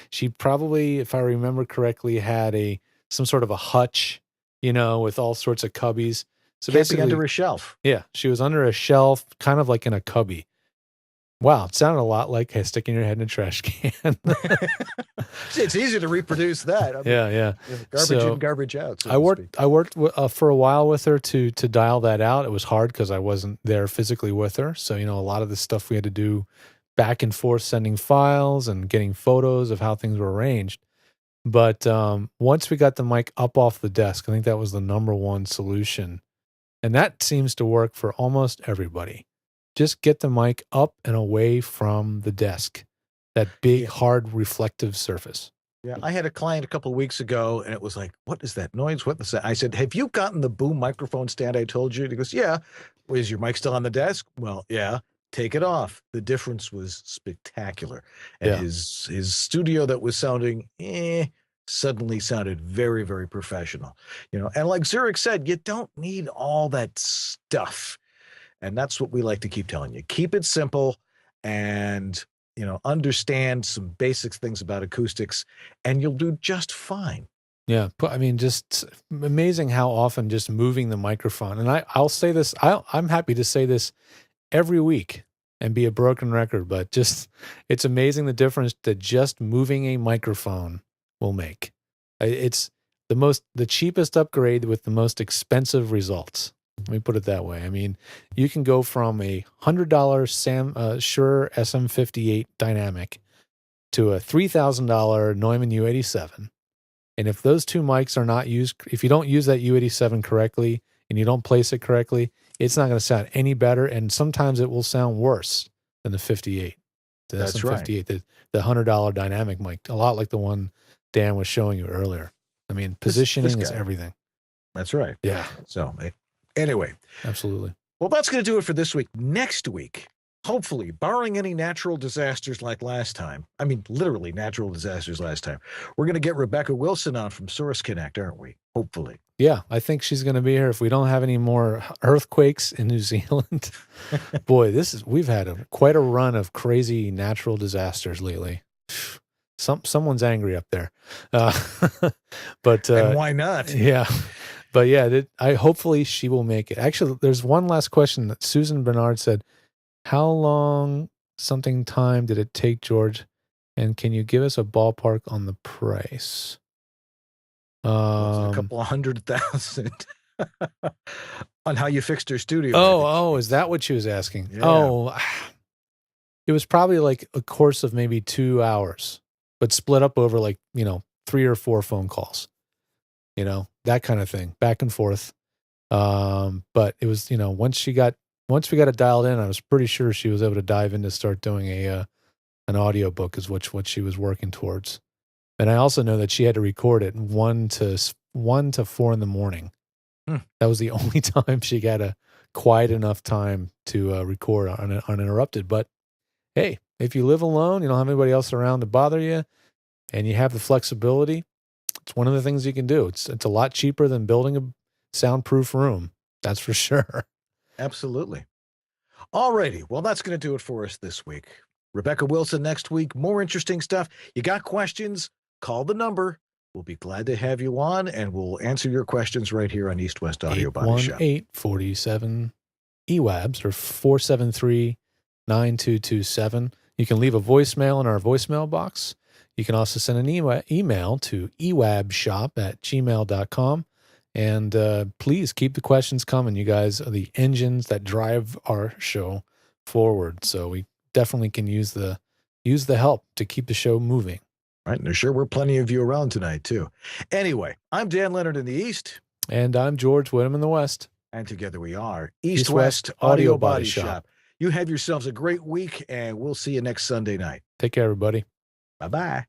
she probably, if I remember correctly, had some sort of a hutch, with all sorts of cubbies. So basically under a shelf. Yeah. She was under a shelf, kind of like in a cubby. Wow. It sounded a lot like sticking your head in a trash can. It's easy to reproduce that. I mean, yeah. Garbage in, garbage out. So I worked for a while with her to dial that out. It was hard because I wasn't there physically with her. So, a lot of the stuff we had to do back and forth, sending files and getting photos of how things were arranged. But once we got the mic up off the desk, I think that was the number one solution. And that seems to work for almost everybody. Just get the mic up and away from the desk, that big, hard, reflective surface. Yeah, I had a client a couple of weeks ago, and it was like, what is that noise? What is that? I said, have you gotten the boom microphone stand I told you? And he goes, yeah. Well, is your mic still on the desk? Well, yeah. Take it off. The difference was spectacular. And his studio that was sounding suddenly sounded very, very professional. And like Zurich said, you don't need all that stuff. And that's what we like to keep telling you. Keep it simple and, understand some basic things about acoustics, and you'll do just fine. Yeah. I mean, just amazing how often just moving the microphone. And I'll say this, I'm happy to say this every week and be a broken record, but it's amazing the difference that just moving a microphone will make. It's the cheapest upgrade with the most expensive results. Let me put it that way. I mean, you can go from a $100 Shure SM58 dynamic to a $3,000 Neumann U87. And if those two mics are not used, if you don't use that U87 correctly and you don't place it correctly, it's not going to sound any better, and sometimes it will sound worse than the 58. That's SM58, right. The $100 dynamic mic, a lot like the one Dan was showing you earlier. I mean, positioning is everything. That's right. Yeah. So anyway. Absolutely. Well, that's going to do it for this week. Next week, hopefully, barring any natural disasters like last time, I mean, literally natural disasters last time, we're going to get Rebecca Wilson on from Source Connect, aren't we? Hopefully. Yeah, I think she's going to be here if we don't have any more earthquakes in New Zealand. Boy, we've had quite a run of crazy natural disasters lately. Someone's angry up there. But and why not? Yeah. But yeah, hopefully she will make it. Actually, there's one last question that Susan Bernard said. How long time did it take, George? And can you give us a ballpark on the price? A couple of 100,000 on how you fixed her studio. Oh, is that what she was asking? Yeah. Oh, it was probably like a course of maybe 2 hours, but split up over 3 or 4 phone calls, that kind of thing, back and forth. But it was, once we got it dialed in, I was pretty sure she was able to dive in to start doing an audio book is what she was working towards. And I also know that she had to record it 1 to 4 in the morning That was the only time she got a quiet enough time to record uninterrupted. But hey, if you live alone, you don't have anybody else around to bother you, and you have the flexibility, it's one of the things you can do. It's a lot cheaper than building a soundproof room. That's for sure. Absolutely. All righty. Well, that's going to do it for us this week. Rebecca Wilson next week. More interesting stuff. You got questions? Call the number. We'll be glad to have you on, and we'll answer your questions right here on East West Audio Body Shop. 818-47 EWABS or 473-9227. You can leave a voicemail in our voicemail box. You can also send an email to ewabshop@gmail.com. And please keep the questions coming. You guys are the engines that drive our show forward. So we definitely can use the help to keep the show moving. Right. And there sure were plenty of you around tonight, too. Anyway, I'm Dan Leonard in the East. And I'm George Whittam in the West. And together we are East West Audio Body Shop. You have yourselves a great week, and we'll see you next Sunday night. Take care, everybody. Bye-bye.